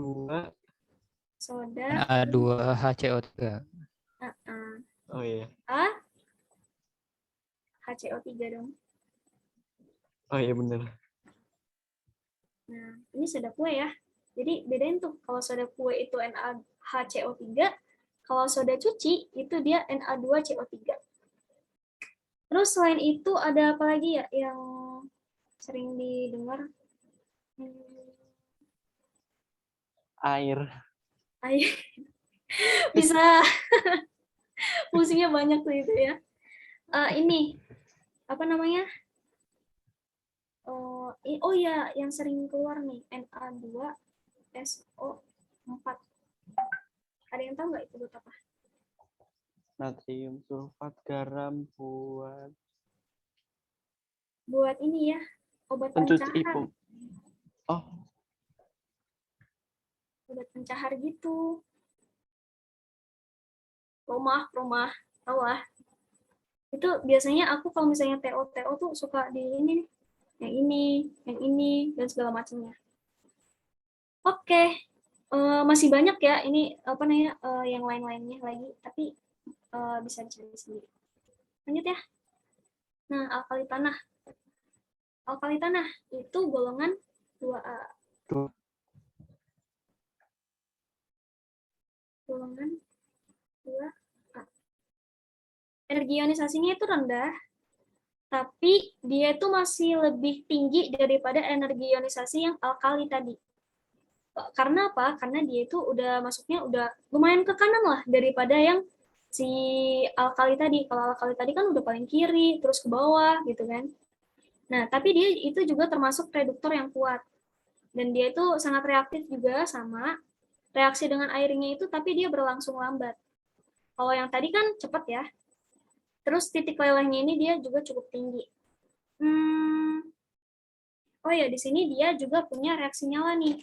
Soda Na2HCO3. Oh iya. HCO3 dong. Oh iya benar. Nah, ini soda kue ya. Jadi bedain tuh, kalau soda kue itu NaHCO3, kalau soda cuci itu dia Na2CO3. Terus selain itu ada apa lagi ya yang sering didengar? Air. Air. Bisa. Fungsinya banyak tuh itu ya. Ini apa namanya? Oh ya, yang sering keluar nih Na2SO4. Ada yang tahu nggak itu buat apa? Natrium sulfat garam Buat ini ya, obat pencuci pemecahan. Oh. obat pencahar gitu. Rumah, tahu lah. Itu biasanya aku kalau misalnya TO tuh suka di ini, yang ini, dan segala macamnya. Oke, masih banyak ya ini apa namanya yang lain-lainnya lagi, tapi bisa dicari sendiri. Lanjut ya. Nah, alkali tanah. Alkali tanah itu golongan 2A. Golongan 2A. Energi ionisasinya itu rendah, tapi dia itu masih lebih tinggi daripada energi ionisasi yang alkali tadi. Karena apa? Karena dia itu udah masuknya udah lumayan ke kanan lah daripada yang si alkali tadi. Kalau alkali tadi kan udah paling kiri, terus ke bawah gitu kan. Nah, tapi dia itu juga termasuk reduktor yang kuat. Dan dia itu sangat reaktif juga sama reaksi dengan airnya itu, tapi dia berlangsung lambat. Kalau yang tadi kan cepat ya. Terus titik lelehnya ini dia juga cukup tinggi. Oh ya, di sini dia juga punya reaksi nyala nih.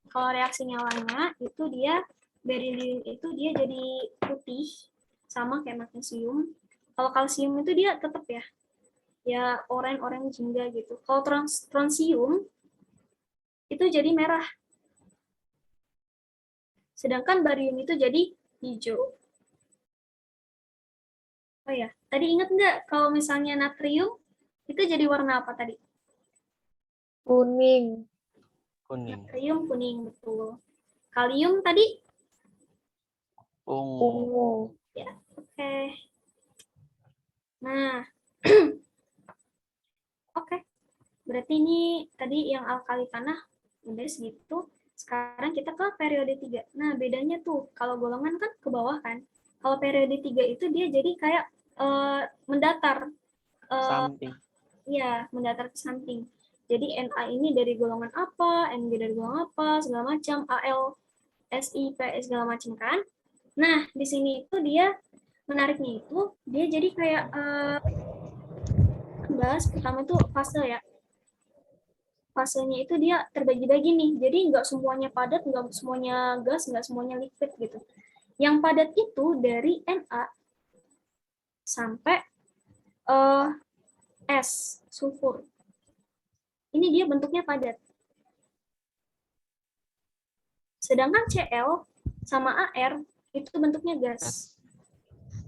Kalau reaksi nyalanya itu dia beryllium itu dia jadi putih sama kayak magnesium. Kalau kalsium itu dia tetap ya oranye jingga gitu. Kalau strontium itu jadi merah. Sedangkan barium itu jadi hijau. Oh ya, tadi ingat nggak kalau misalnya natrium itu jadi warna apa tadi? Kuning. Kuning. Natrium kuning, betul. Kalium tadi? Ungu. Ungu. Ya, oke. Nah, oke. Berarti ini tadi yang alkali tanah udah segitu. Sekarang kita ke periode 3. Nah, bedanya tuh, kalau golongan kan ke bawah kan. Kalau periode 3 itu dia jadi kayak mendatar. Samping. Iya, mendatar ke samping. Jadi Na ini dari golongan apa, Mg dari golongan apa, segala macam, Al, Si, P, segala macam kan. Nah, di sini itu dia menariknya itu dia jadi kayak bahas pertama itu fase ya. Fasenya itu dia terbagi-bagi nih. Jadi nggak semuanya padat, nggak semuanya gas, nggak semuanya liquid gitu. Yang padat itu dari Na sampai S, sulfur. Ini dia bentuknya padat. Sedangkan Cl sama Ar itu bentuknya gas.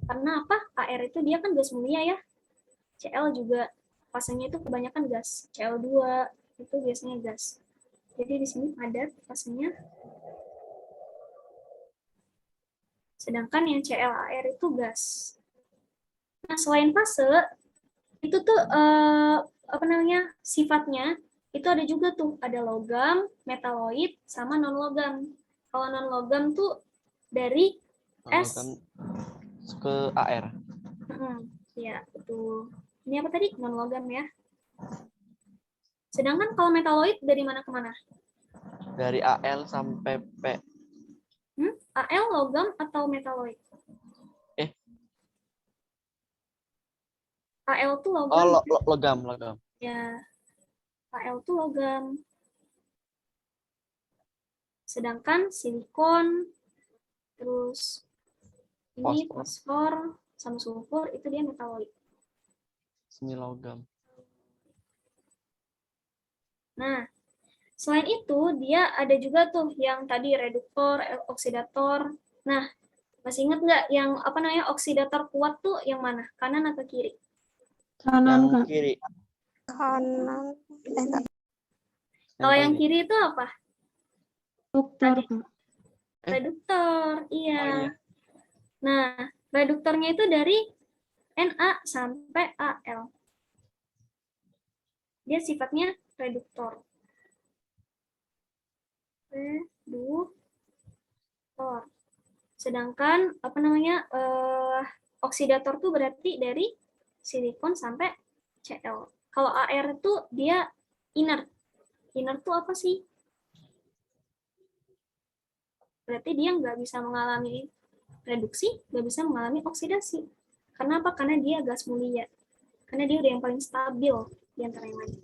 Karena apa? Ar itu dia kan gas mulia ya. Cl juga fasenya itu kebanyakan gas. Cl2 itu biasanya gas. Jadi di sini padat fasenya. Sedangkan yang ClAr itu gas. Nah, selain fase itu tuh sifatnya itu ada juga tuh, ada logam, metaloid, sama non logam. Kalau non logam tuh dari S Ke Ar. Ya, betul. Ini apa tadi? Non logam ya. Sedangkan kalau metaloid dari mana ke mana? Dari Al sampai P. Al logam atau metaloid? Al tuh logam. Oh, logam. Ya. Al tuh logam. Sedangkan silikon, terus ini fosfor sama sulfur itu dia metaloid. Semi logam. Nah, selain itu dia ada juga tuh yang tadi reduktor, oksidator. Nah, masih ingat nggak yang oksidator kuat tuh yang mana? Kanan atau kiri? Kanan, Yang Kak. kiri. Kanan. Kalau yang kiri itu apa? Reduktor, Kak. Reduktor, iya. Oh, iya. Nah, reduktornya itu dari Na sampai Al. Dia sifatnya reduktor. Reduktor. Sedangkan oksidator tuh berarti dari silikon sampai Cl. Kalau Ar itu dia inert. Inert tuh apa sih? Berarti dia nggak bisa mengalami reduksi, nggak bisa mengalami oksidasi. Karena apa? Karena dia gas mulia. Karena dia udah yang paling stabil di antara yang lain.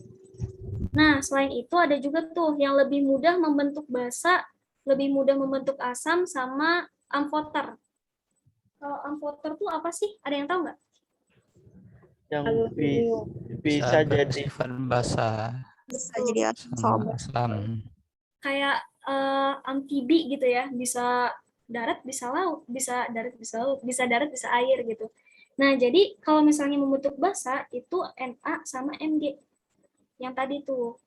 Nah, selain itu ada juga tuh yang lebih mudah membentuk basa lebih mudah membentuk asam sama amfoter. Kalau amfoter tuh apa sih? Ada yang tahu nggak? Yang bisa jadi bersifat basah Bisa jadi sama sobat. asam. Kayak amfibi gitu ya, bisa darat, bisa laut, bisa darat, bisa laut, bisa darat, bisa air gitu. Nah, jadi kalau misalnya membentuk basa itu Na sama Mg. Yang tadi tuh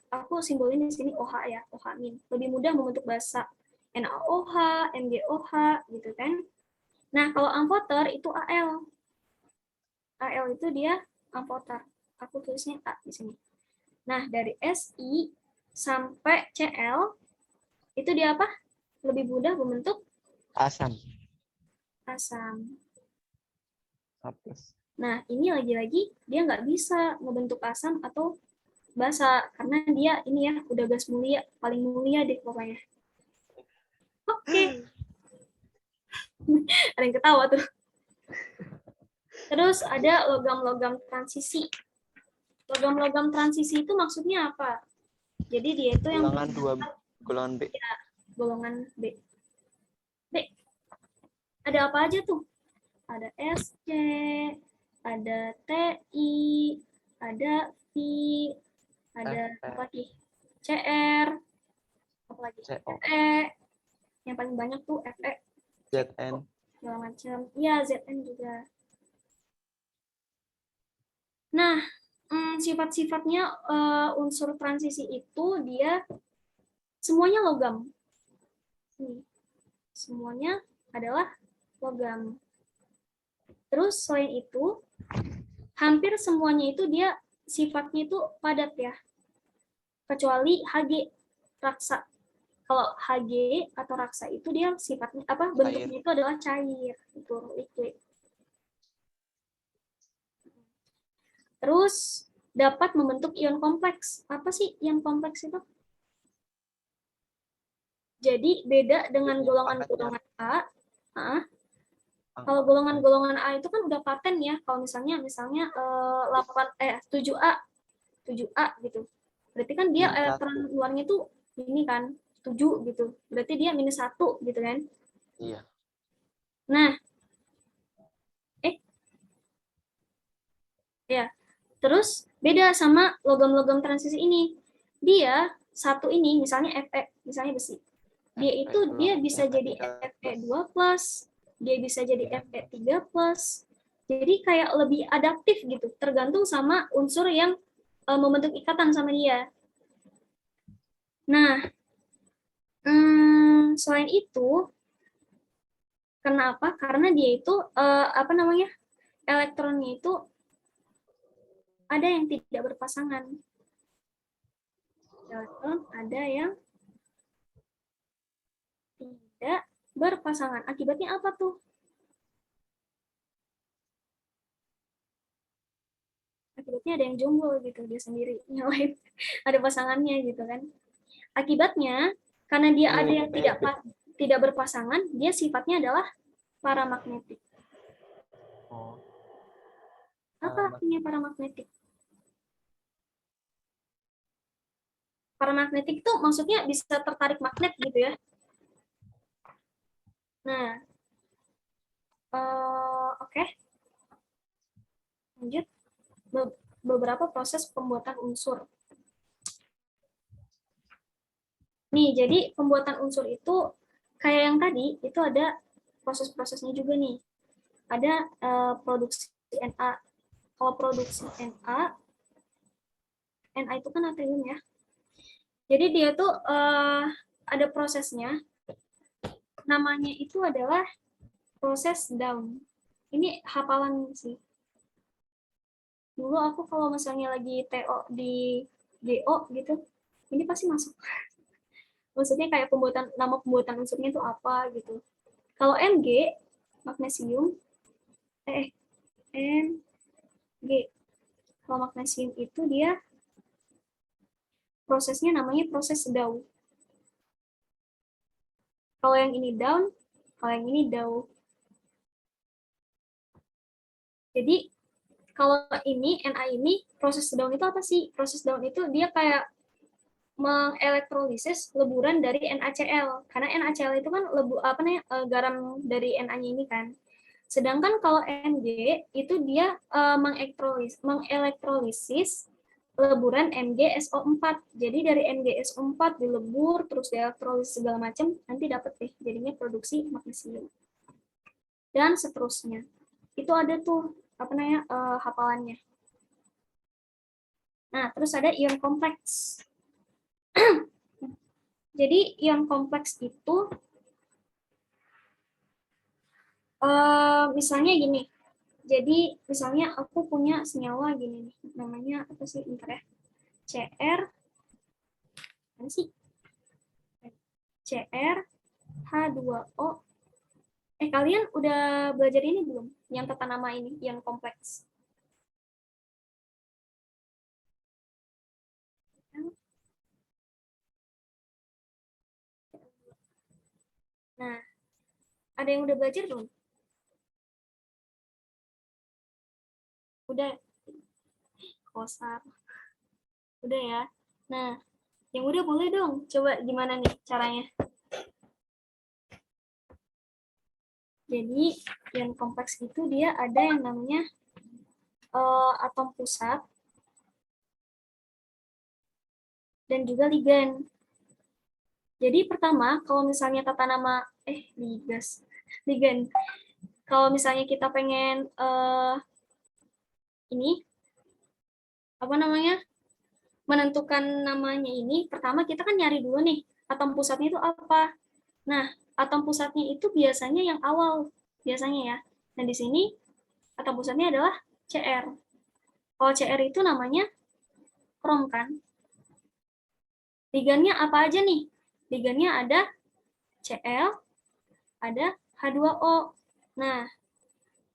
aku simbolin di sini OH ya, OH min. Lebih mudah membentuk basa. NaOH, MgOH gitu kan. Nah, kalau amfoter itu Al. Al itu dia amfoter. Aku tulisnya A di sini. Nah, dari Si sampai Cl itu dia apa? Lebih mudah membentuk asam. asam. A+. Nah, ini lagi-lagi dia nggak bisa membentuk asam atau basa karena dia ini ya udah gas mulia, paling mulia deh pokoknya. Oke. Ada yang ketawa tuh. Terus ada logam-logam transisi. Logam-logam transisi itu maksudnya apa? Jadi dia itu yang Golongan B. golongan B. B. Ada apa aja tuh? Ada SC, ada TI, ada V, ada apa lagi? CR, apa lagi? CO. FE. Yang paling banyak tuh FE. ZN. Segala macam. Iya, ZN juga. Nah, sifat-sifatnya unsur transisi itu dia semuanya logam. Semuanya adalah logam. Terus selain itu, hampir semuanya itu dia sifatnya itu padat ya. Kecuali Hg, raksa. Kalau Hg atau raksa itu dia sifatnya apa? Bentuknya itu adalah cair, itu liquid. Terus dapat membentuk ion kompleks. Apa sih ion kompleks itu? Jadi beda dengan golongan-golongan A. Kalau golongan-golongan A itu kan udah paten ya. Kalau misalnya 7A gitu. Berarti kan dia elektron luarnya tuh ini kan 7 gitu. Berarti dia -1 gitu kan. Iya. Nah, ya. Terus beda sama logam-logam transisi ini. Dia satu ini misalnya Fe, misalnya besi. Dia bisa jadi Fe2+, dia bisa jadi Fe3+. Jadi kayak lebih adaptif gitu, tergantung sama unsur yang membentuk ikatan sama dia. Nah, selain itu, kenapa? Karena dia itu elektronnya itu ada yang tidak berpasangan. Elektron ada yang tidak berpasangan. Akibatnya apa tuh? Akibatnya ada yang jomblo gitu, dia sendiri. Yang lain ada pasangannya gitu kan. Akibatnya, karena dia ada yang tidak berpasangan, dia sifatnya adalah paramagnetik. Apa artinya paramagnetik? Paramagnetik itu maksudnya bisa tertarik magnet gitu ya. Nah, oke. Lanjut. Beberapa proses pembuatan unsur. Nih, jadi pembuatan unsur itu kayak yang tadi, itu ada proses-prosesnya juga nih. Ada produksi Na. Kalau produksi Na itu kan natrium ya. Jadi dia tuh ada prosesnya. Namanya itu adalah proses down. Ini hafalan sih. Dulu aku kalau misalnya lagi TO di GO gitu, ini pasti masuk. Maksudnya kayak nama pembuatan unsurnya itu apa gitu. Kalau Mg, magnesium, Mg. Kalau magnesium itu dia prosesnya namanya proses down. Kalau yang ini down, kalau yang ini down. Jadi kalau ini Na ini proses down itu apa sih? Proses down itu dia kayak mengelektrolisis leburan dari NaCl. Karena NaCl itu kan garam dari Na-nya ini kan. Sedangkan kalau Mg itu dia mengelektrolisis leburan MgSO4. Jadi dari MgSO4 dilebur, terus dielektrolisis segala macam, nanti dapat deh jadinya produksi magnesium. Dan seterusnya. Itu ada tuh hafalannya. Nah, terus ada ion kompleks. Jadi ion kompleks itu misalnya gini. Jadi misalnya aku punya senyawa gini nih, namanya apa sih? Bentar ya. Cr apa sih? Cr H2O. Kalian udah belajar ini belum? Yang tata nama ini, ion kompleks. Nah, ada yang udah belajar belum? Udah. Kosar. Udah ya. Nah, yang udah boleh dong. Coba gimana nih caranya? Jadi, ion kompleks itu dia ada yang namanya atom pusat dan juga ligan. Jadi pertama, kalau misalnya tata nama ligan. Kalau misalnya kita pengen menentukan namanya ini, pertama kita kan nyari dulu nih atom pusatnya itu apa. Nah, atom pusatnya itu biasanya yang awal, biasanya ya. Dan di sini atom pusatnya adalah Cr. Kalau Cr itu namanya krom kan. Ligannya apa aja nih? Ligannya ada Cl, ada H2O. Nah,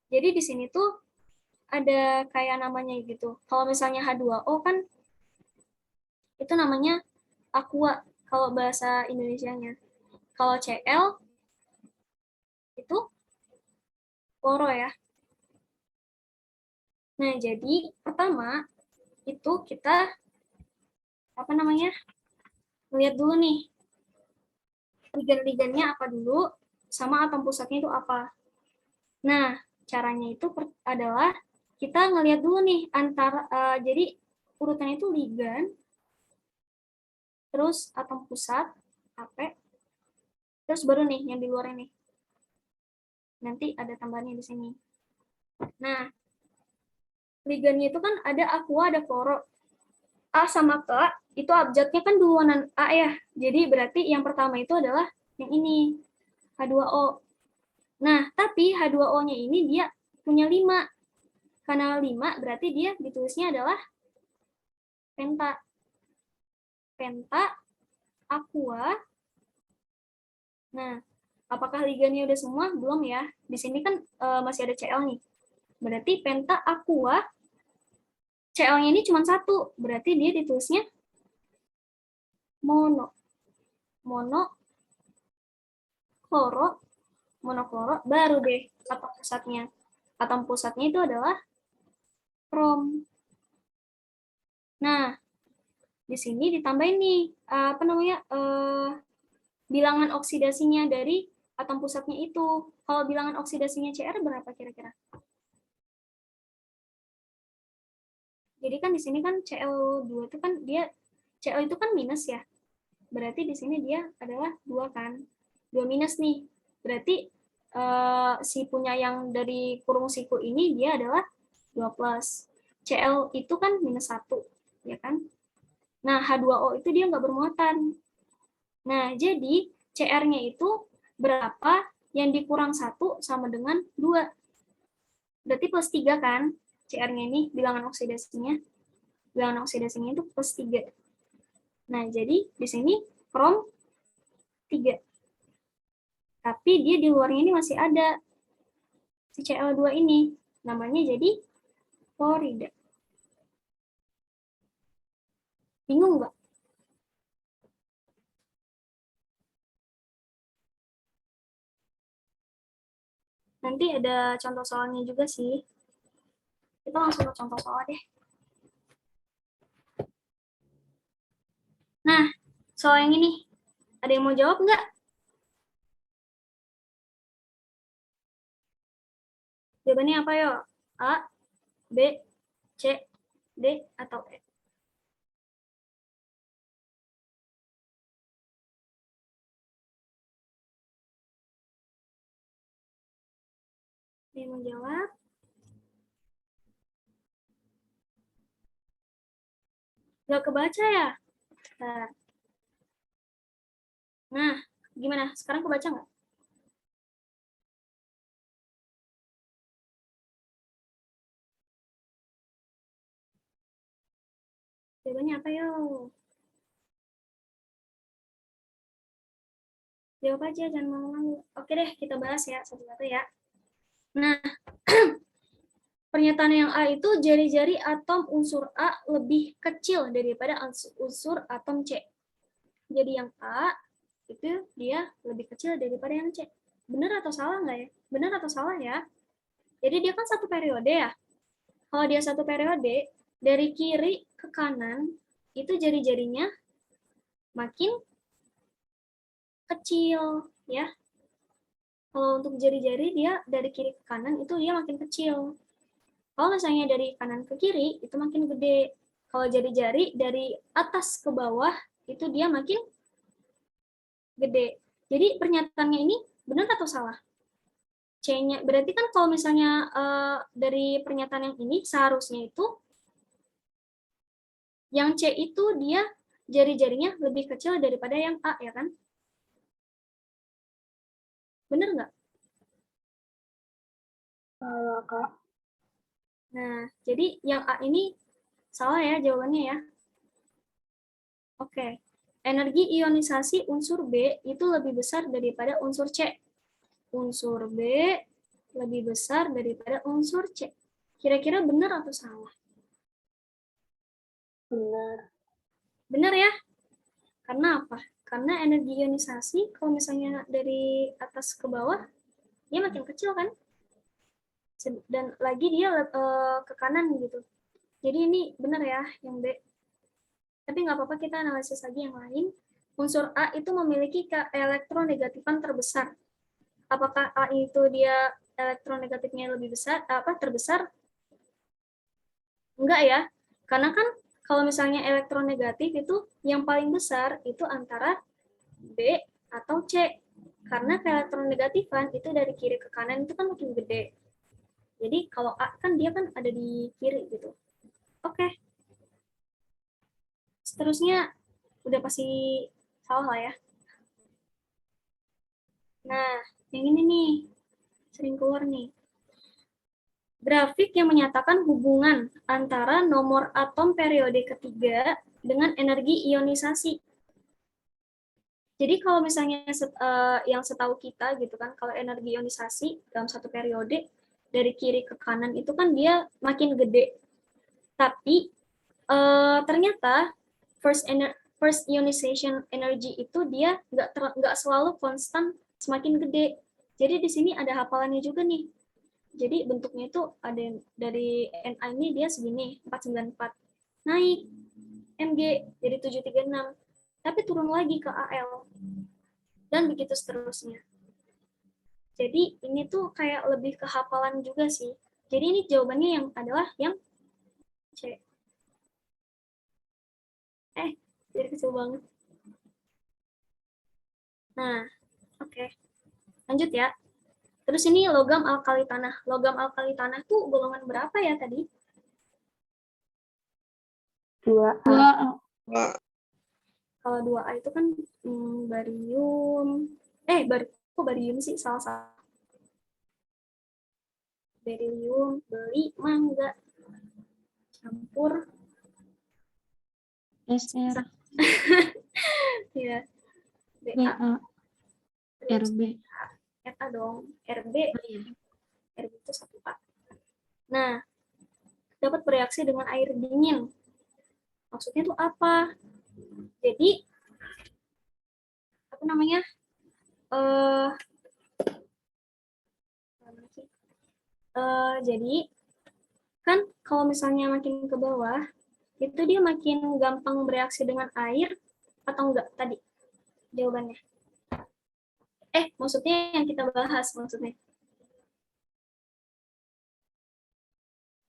jadi di sini tuh ada kayak namanya gitu. Kalau misalnya H2O kan itu namanya aqua kalau bahasa Indonesianya. Kalau Cl itu kloro ya. Nah, jadi pertama itu kita lihat dulu nih ligan-ligannya apa dulu sama atom pusatnya itu apa. Nah, caranya itu adalah kita ngelihat dulu nih jadi urutannya itu ligan, terus atom pusat, Ap, terus baru nih yang di luar ini. Nanti ada tambahannya di sini. Nah, ligannya itu kan ada aqua, ada kloro. A sama K itu abjadnya kan duluan A ya. Jadi berarti yang pertama itu adalah yang ini, H2O. Nah, tapi H2O-nya ini dia punya 5. Karena 5 berarti dia ditulisnya adalah penta. Penta, aqua. Nah, apakah ligannya udah semua? Belum ya. Di sini kan masih ada Cl nih. Berarti penta, aqua, Cl-nya ini cuma 1. Berarti dia ditulisnya mono. Monokloro, baru deh atom pusatnya. Atom pusatnya itu adalah krom. Nah, di sini ditambahin nih bilangan oksidasinya dari atom pusatnya itu. Kalau bilangan oksidasinya Cr berapa kira-kira? Jadi kan di sini kan Cl2 itu kan dia Cl itu kan minus ya. Berarti di sini dia adalah 2 kan. 2 minus nih. Berarti si punya yang dari kurung siku ini dia adalah 2 plus. Cl itu kan minus 1, ya kan? Nah, H2O itu dia nggak bermuatan. Nah, jadi Cr-nya itu berapa yang dikurang 1 sama dengan 2. Berarti plus 3 kan? Cr-nya ini bilangan oksidasinya. Bilangan oksidasinya itu plus 3. Nah, jadi di sini krom 3. Tapi dia di luarnya ini masih ada si Cl2 ini. Namanya jadi klorida. Bingung nggak? Nanti ada contoh soalnya juga sih. Kita langsung ke contoh soal deh. Nah, soal yang ini, ada yang mau jawab nggak? Jawabannya apa yo? A, B, C, D, atau E? Ada yang mau jawab? Nggak kebaca ya? Bentar. Nah, gimana? Sekarang kebaca nggak? Jawabannya apa yo? Jawab aja, jangan malu-malu. Oke deh, kita bahas ya satu-satu ya. Nah, pernyataan yang A itu jari-jari atom unsur A lebih kecil daripada unsur atom C. Jadi yang A itu dia lebih kecil daripada yang C. Benar atau salah nggak ya? Benar atau salah ya? Jadi dia kan satu periode ya. Kalau dia satu periode, dari kiri ke kanan, itu jari-jarinya makin kecil ya. Kalau untuk jari-jari dia dari kiri ke kanan itu dia makin kecil. Kalau misalnya dari kanan ke kiri itu makin gede. Kalau jari-jari dari atas ke bawah itu dia makin gede. Jadi pernyataannya ini benar atau salah? C-nya berarti kan kalau misalnya dari pernyataan yang ini seharusnya itu yang C itu dia jari-jarinya lebih kecil daripada yang A ya kan? Benar nggak? Salah, Kak. Nah, jadi yang A ini salah ya jawabannya ya. Oke. Energi ionisasi unsur B itu lebih besar daripada unsur C. Unsur B lebih besar daripada unsur C. Kira-kira benar atau salah? Benar. Benar ya? Karena apa? Karena energi ionisasi kalau misalnya dari atas ke bawah, dia makin kecil kan? Dan lagi dia ke kanan gitu. Jadi ini benar ya yang B. Tapi nggak apa-apa, kita analisis lagi yang lain. Unsur A itu memiliki elektronegatifan terbesar. Apakah A itu dia elektronegatifnya lebih besar, terbesar? Enggak ya, karena kan kalau misalnya elektronegatif itu yang paling besar itu antara B atau C. Karena elektronegatifan itu dari kiri ke kanan itu kan makin gede. Jadi kalau A kan dia kan ada di kiri gitu. Oke. Seterusnya udah pasti salah lah ya. Nah, yang ini nih sering keluar nih. Grafik yang menyatakan hubungan antara nomor atom periode ketiga dengan energi ionisasi. Jadi kalau misalnya yang setahu kita gitu kan, kalau energi ionisasi dalam satu periode dari kiri ke kanan itu kan dia makin gede. Tapi ternyata first ionization energy itu dia nggak selalu konstan semakin gede. Jadi di sini ada hafalannya juga nih. Jadi bentuknya itu ada dari Na ini dia segini, 494. Naik Mg jadi 736. Tapi turun lagi ke Al. Dan begitu seterusnya. Jadi ini tuh kayak lebih ke hafalan juga sih. Jadi ini jawabannya yang adalah yang C. Jadi kecil banget. Nah, oke. Lanjut ya. Terus ini logam alkali tanah. Logam alkali tanah tuh golongan berapa ya tadi? 2A. Kalau 2A itu kan barium. Kok barium sih? Salah. Berium, beli, mangga. Campur. SR, Ya. BA, RB. RA dong. RB. Oh, iya. RB itu 1A. Nah, dapat bereaksi dengan air dingin. Maksudnya itu apa? Jadi, apa namanya? Jadi, kan kalau misalnya makin ke bawah, itu dia makin gampang bereaksi dengan air Atau enggak tadi jawabannya? Maksudnya yang kita bahas maksudnya.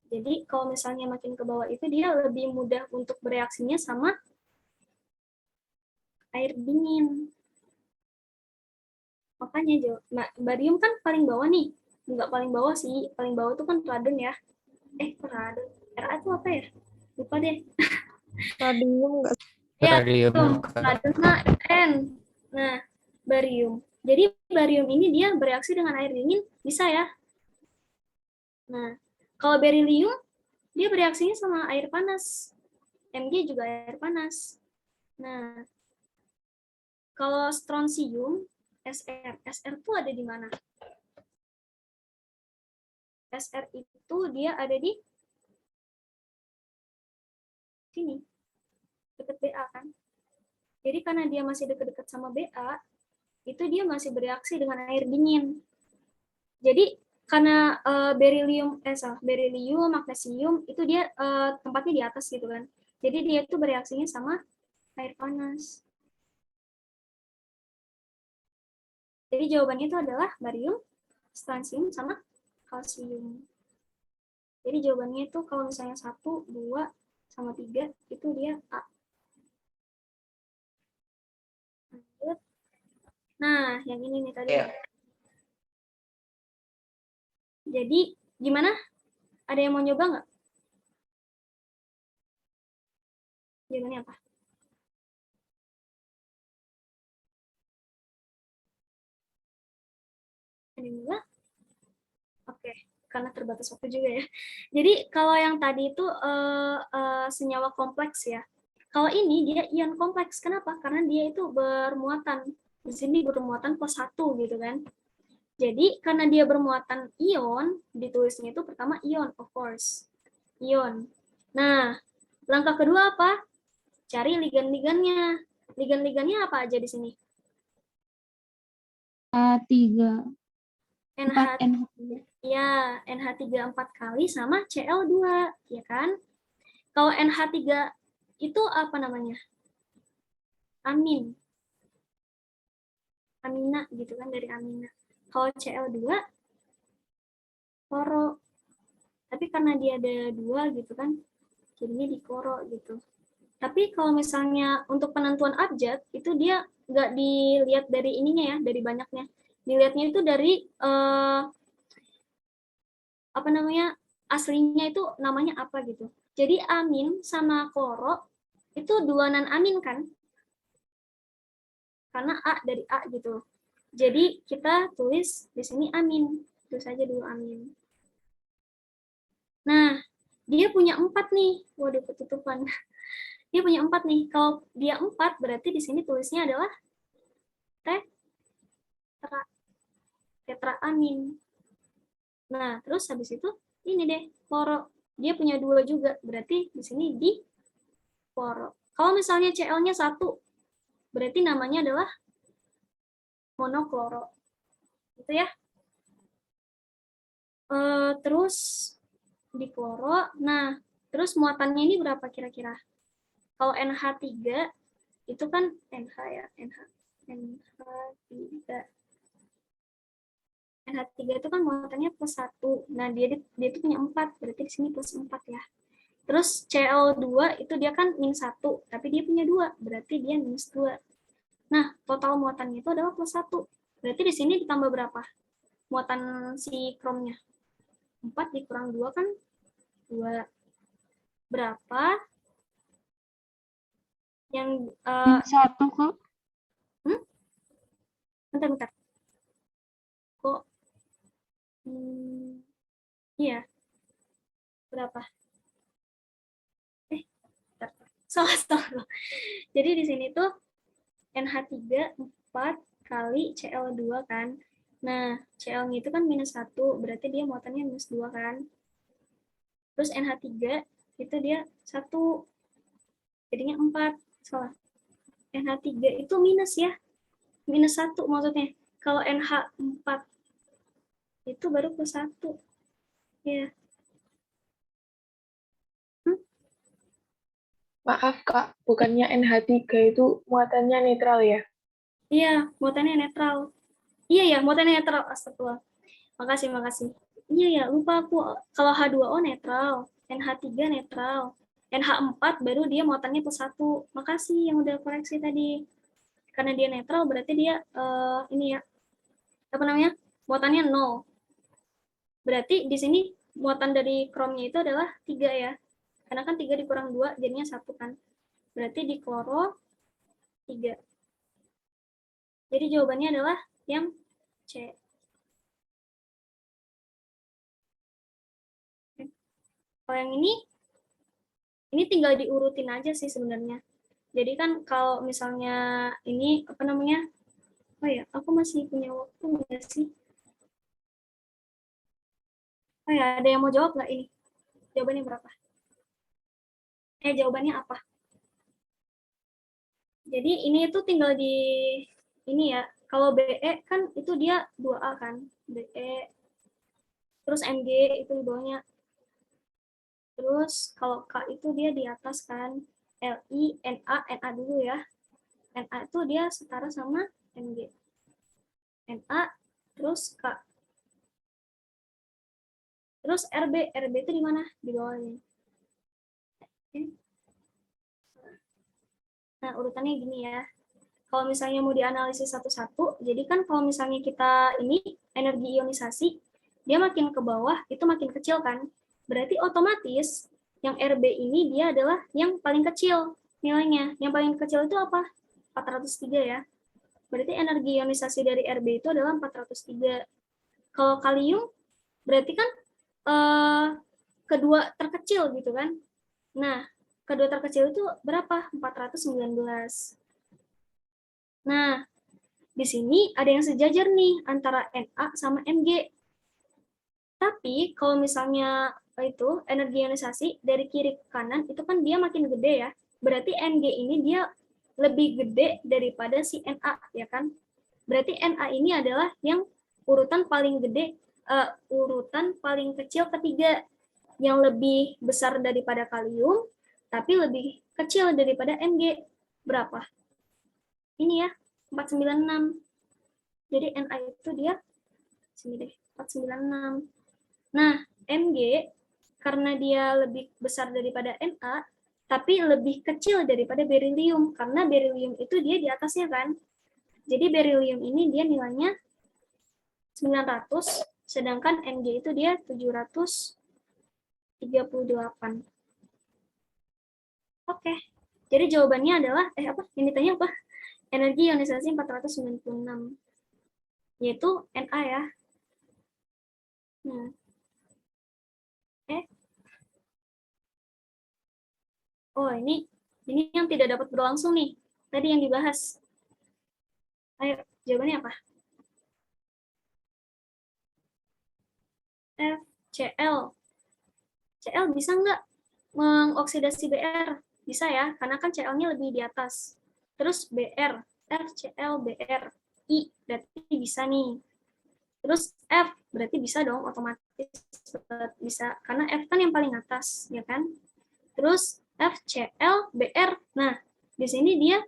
Jadi kalau misalnya makin ke bawah itu dia lebih mudah untuk bereaksinya sama air dingin. Makanya barium kan paling bawah nih. Enggak paling bawah sih, paling bawah itu kan radon ya. Radon. Ra itu apa ya? Lupa deh. Radium enggak? Ya, Radium, Kak. radon N. Nah, barium. Jadi barium ini dia bereaksi dengan air dingin bisa ya. Nah, kalau berilium dia bereaksinya sama air panas. Mg juga air panas. Nah, kalau strontium, SR itu ada di mana? SR itu dia ada di sini, dekat Ba kan. Jadi karena dia masih dekat-dekat sama Ba, itu dia masih bereaksi dengan air dingin. Jadi karena berilium, magnesium itu dia tempatnya di atas gitu kan. Jadi dia itu bereaksinya sama air panas. Jadi jawabannya itu adalah barium, strontium, sama kalsium. Jadi jawabannya itu kalau misalnya 1, 2, sama 3 itu dia A. Lanjut. Nah, yang ini nih tadi. Jadi gimana? Ada yang mau nyoba nggak? Jawabannya apa? Ada yang nyoba? Oke, karena terbatas waktu juga ya. Jadi kalau yang tadi itu senyawa kompleks ya. Kalau ini dia ion kompleks. Kenapa? Karena dia itu bermuatan. Di sini bermuatan +1 gitu kan. Jadi karena dia bermuatan ion, ditulisnya itu pertama ion, of course. Ion. Nah, langkah kedua apa? Cari ligan-ligannya. Ligan-ligannya apa aja di sini? A3. NH, 4 NH. ya, NH3 4 kali sama Cl2, ya kan? Kalau NH3 itu apa namanya? Amin. Amina gitu kan, dari amina. Kalau Cl2 kloro. Tapi karena dia ada 2 gitu kan, jadinya dikloro gitu. Tapi kalau misalnya untuk penentuan abjad, itu dia nggak dilihat dari ininya ya, dari banyaknya. Dilihatnya itu dari apa namanya, aslinya itu namanya apa gitu. Jadi amin sama kloro itu 2 non-amin kan? Karena A dari A gitu. Jadi kita tulis di sini amin. Tulis saja dulu amin. Nah, dia punya 4 nih. Waduh, ketutupan. Dia punya 4 nih. Kalau dia 4, berarti di sini tulisnya adalah tetraamin. Nah, terus habis itu ini deh, kloro. Dia punya 2 juga. Berarti di sini di kloro. Kalau misalnya Cl-nya 1, berarti namanya adalah monokloro. Gitu ya. Terus di kloro. Nah, terus muatannya ini berapa kira-kira? Kalau NH3 itu kan NH ya, NH3 itu kan muatannya +1. Nah, dia itu punya 4, berarti di sini +4 ya. Terus Cl2 itu dia kan -1, tapi dia punya 2, berarti dia -2. Nah, total muatannya itu adalah +1. Berarti di sini ditambah berapa? Muatan si kromnya. 4 dikurang 2 kan 2. Berapa? Yang -1 kok. bentar. Kok iya. Berapa? Salah. Jadi di sini tuh NH3 4 kali Cl2 kan. Nah, Cl-nya itu kan -1, berarti dia muatannya -2 kan. Terus NH3 itu dia 1, jadinya 4. Salah. NH3 itu minus ya. -1 maksudnya. Kalau NH4 itu baru +1. Ya. Maaf Kak, bukannya NH3 itu muatannya netral ya? Iya, muatannya netral. Iya ya, muatannya netral. Astagfirullah. Makasih. Iya ya, lupa aku. Kalau H2O netral, NH3 netral, NH4 baru dia muatannya +1. Makasih yang udah koreksi tadi. Karena dia netral berarti dia ini ya, apa namanya? Muatannya 0. Berarti di sini muatan dari kromnya itu adalah 3 ya. Karena kan 3 dikurang 2 jadinya 1 kan. Berarti di kloro 3. Jadi jawabannya adalah yang C. Kalau yang ini tinggal diurutin aja sih sebenarnya. Jadi kan kalau misalnya ini apa namanya? Oh ya, aku masih punya waktu nggak sih? Oh ya, ada yang mau jawab nggak ini? Jawabannya berapa? Jawabannya apa? Jadi ini itu tinggal di ini ya. Kalau BE kan itu dia 2A kan, BE. Terus MG itu di bawahnya. Terus kalau K itu dia di atas kan, LI, NA dulu ya. NA itu dia setara sama MG. NA, terus K. Terus RB itu di mana? Di bawahnya. Oke. Nah, urutannya gini ya. Kalau misalnya mau dianalisis satu-satu, jadi kan kalau misalnya kita ini energi ionisasi, dia makin ke bawah, itu makin kecil kan. Berarti otomatis yang RB ini dia adalah yang paling kecil nilainya. Yang paling kecil itu apa? 403 ya. Berarti energi ionisasi dari RB itu adalah 403. Kalau kalium, berarti kan kedua terkecil gitu kan. Nah, kedua terkecil itu berapa? 419. Nah, di sini ada yang sejajar nih antara Na sama Mg. Tapi kalau misalnya itu energi ionisasi dari kiri ke kanan itu kan dia makin gede ya. Berarti Mg ini dia lebih gede daripada si Na ya kan. Berarti Na ini adalah yang urutan paling gede, urutan paling kecil ketiga, yang lebih besar daripada kalium tapi lebih kecil daripada Mg. Berapa? Ini ya, 496. Jadi Na itu dia sini deh, 496. Nah, Mg karena dia lebih besar daripada Na, tapi lebih kecil daripada berilium, karena berilium itu dia di atasnya kan. Jadi berilium ini dia nilainya 900, sedangkan Mg itu dia 738. Oke, jadi jawabannya adalah, apa? Yang ditanya apa? Energi ionisasi 496, yaitu Na ya. Nah, oh ini yang tidak dapat berlangsung nih. Tadi yang dibahas. Ayo, jawabannya apa? FCl. Cl bisa nggak mengoksidasi Br? Bisa ya, karena kan Cl-nya lebih di atas. Terus Br, FCl, Br, I, berarti bisa nih. Terus F, berarti bisa dong, otomatis bisa. Karena F kan yang paling atas, ya kan? Terus FCl, Br. Nah, di sini dia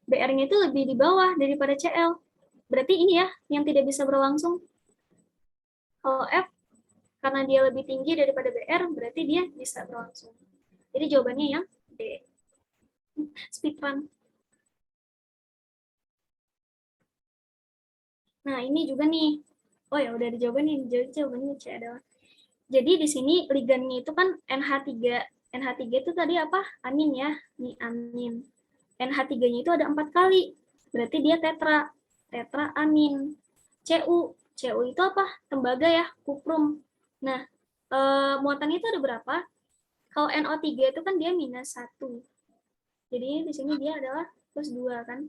Br-nya itu lebih di bawah daripada Cl. Berarti ini ya, yang tidak bisa berlangsung. Kalau F, karena dia lebih tinggi daripada Br, berarti dia bisa berlangsung. Jadi jawabannya yang D. Speedrun. Nah, ini juga nih. Oh ya, udah dijawab nih. Jadi jawabannya C adalah. Jadi di sini ligannya itu kan NH3. NH3 itu tadi apa? Amin ya. Nih, amin. NH3-nya itu ada 4 kali. Berarti dia tetra. Tetra amin. Cu. Cu itu apa? Tembaga ya, kuprum. Nah, muatannya itu ada berapa? Kalau NO3 itu kan dia -1. Jadi di sini dia adalah +2 kan.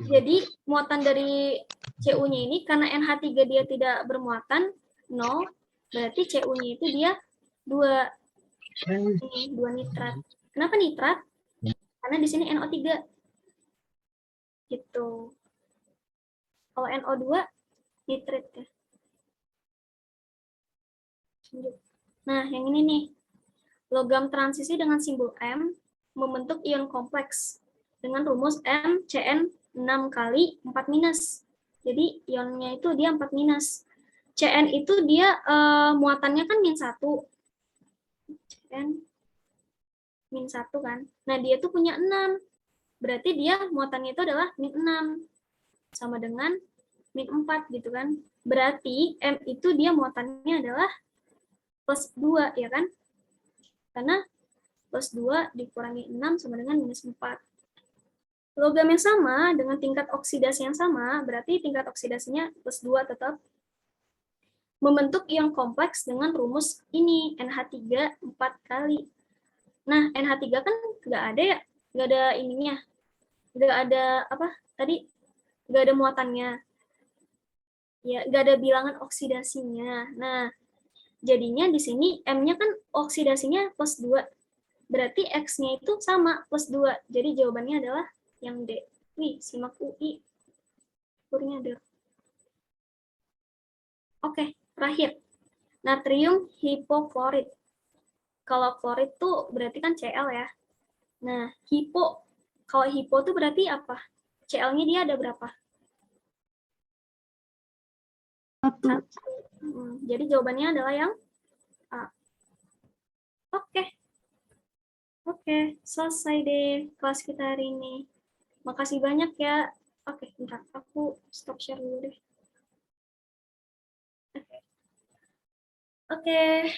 Jadi muatan dari Cu-nya ini karena NH3 dia tidak bermuatan 0, berarti Cu-nya itu dia 2. Ini 2 nitrat. Kenapa nitrat? Karena di sini NO3. Gitu. Kalau NO2 nitrit ya. Nah, yang ini nih. Logam transisi dengan simbol M membentuk ion kompleks dengan rumus MCN 6 kali 4 minus. Jadi ionnya itu dia 4 minus. Cn itu dia muatannya kan -1. Cn -1 kan. Nah, dia tuh punya 6. Berarti dia muatannya itu adalah -6. Sama dengan -4 gitu kan. Berarti M itu dia muatannya adalah +2 ya kan? Karena +2 dikurangi 6 sama dengan -4. Logam yang sama dengan tingkat oksidasi yang sama, berarti tingkat oksidasinya +2 tetap. Membentuk ion kompleks dengan rumus ini, NH3 4 kali. Nah, NH3 kan nggak ada ya, nggak ada ininya, nggak ada apa tadi, nggak ada muatannya, ya nggak ada bilangan oksidasinya. Nah, jadinya di sini M-nya kan oksidasinya +2, berarti X-nya itu sama +2. Jadi jawabannya adalah yang D. Wih, simak UI. Kurnya ada. Oke, terakhir. Natrium hipoklorit. Kalau klorit tuh berarti kan Cl ya. Nah, kalau hipo tuh berarti apa? Cl-nya dia ada berapa? 1. Jadi jawabannya adalah yang A. Oke, selesai deh kelas kita hari ini. Makasih banyak ya. Oke, bentar, aku stop share dulu deh. Oke,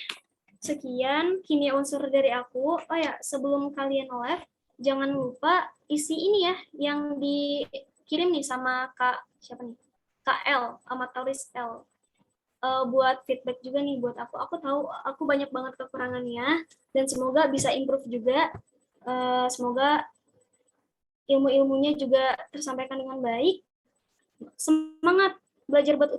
sekian kimia unsur dari aku. Oh ya, sebelum kalian live, jangan lupa isi ini ya, yang dikirim nih sama Kak, siapa nih? Kak L, Amatoris L. Buat feedback juga nih buat aku. Aku tahu aku banyak banget kekurangannya, dan semoga bisa improve juga. Semoga ilmu-ilmunya juga tersampaikan dengan baik. Semangat belajar buat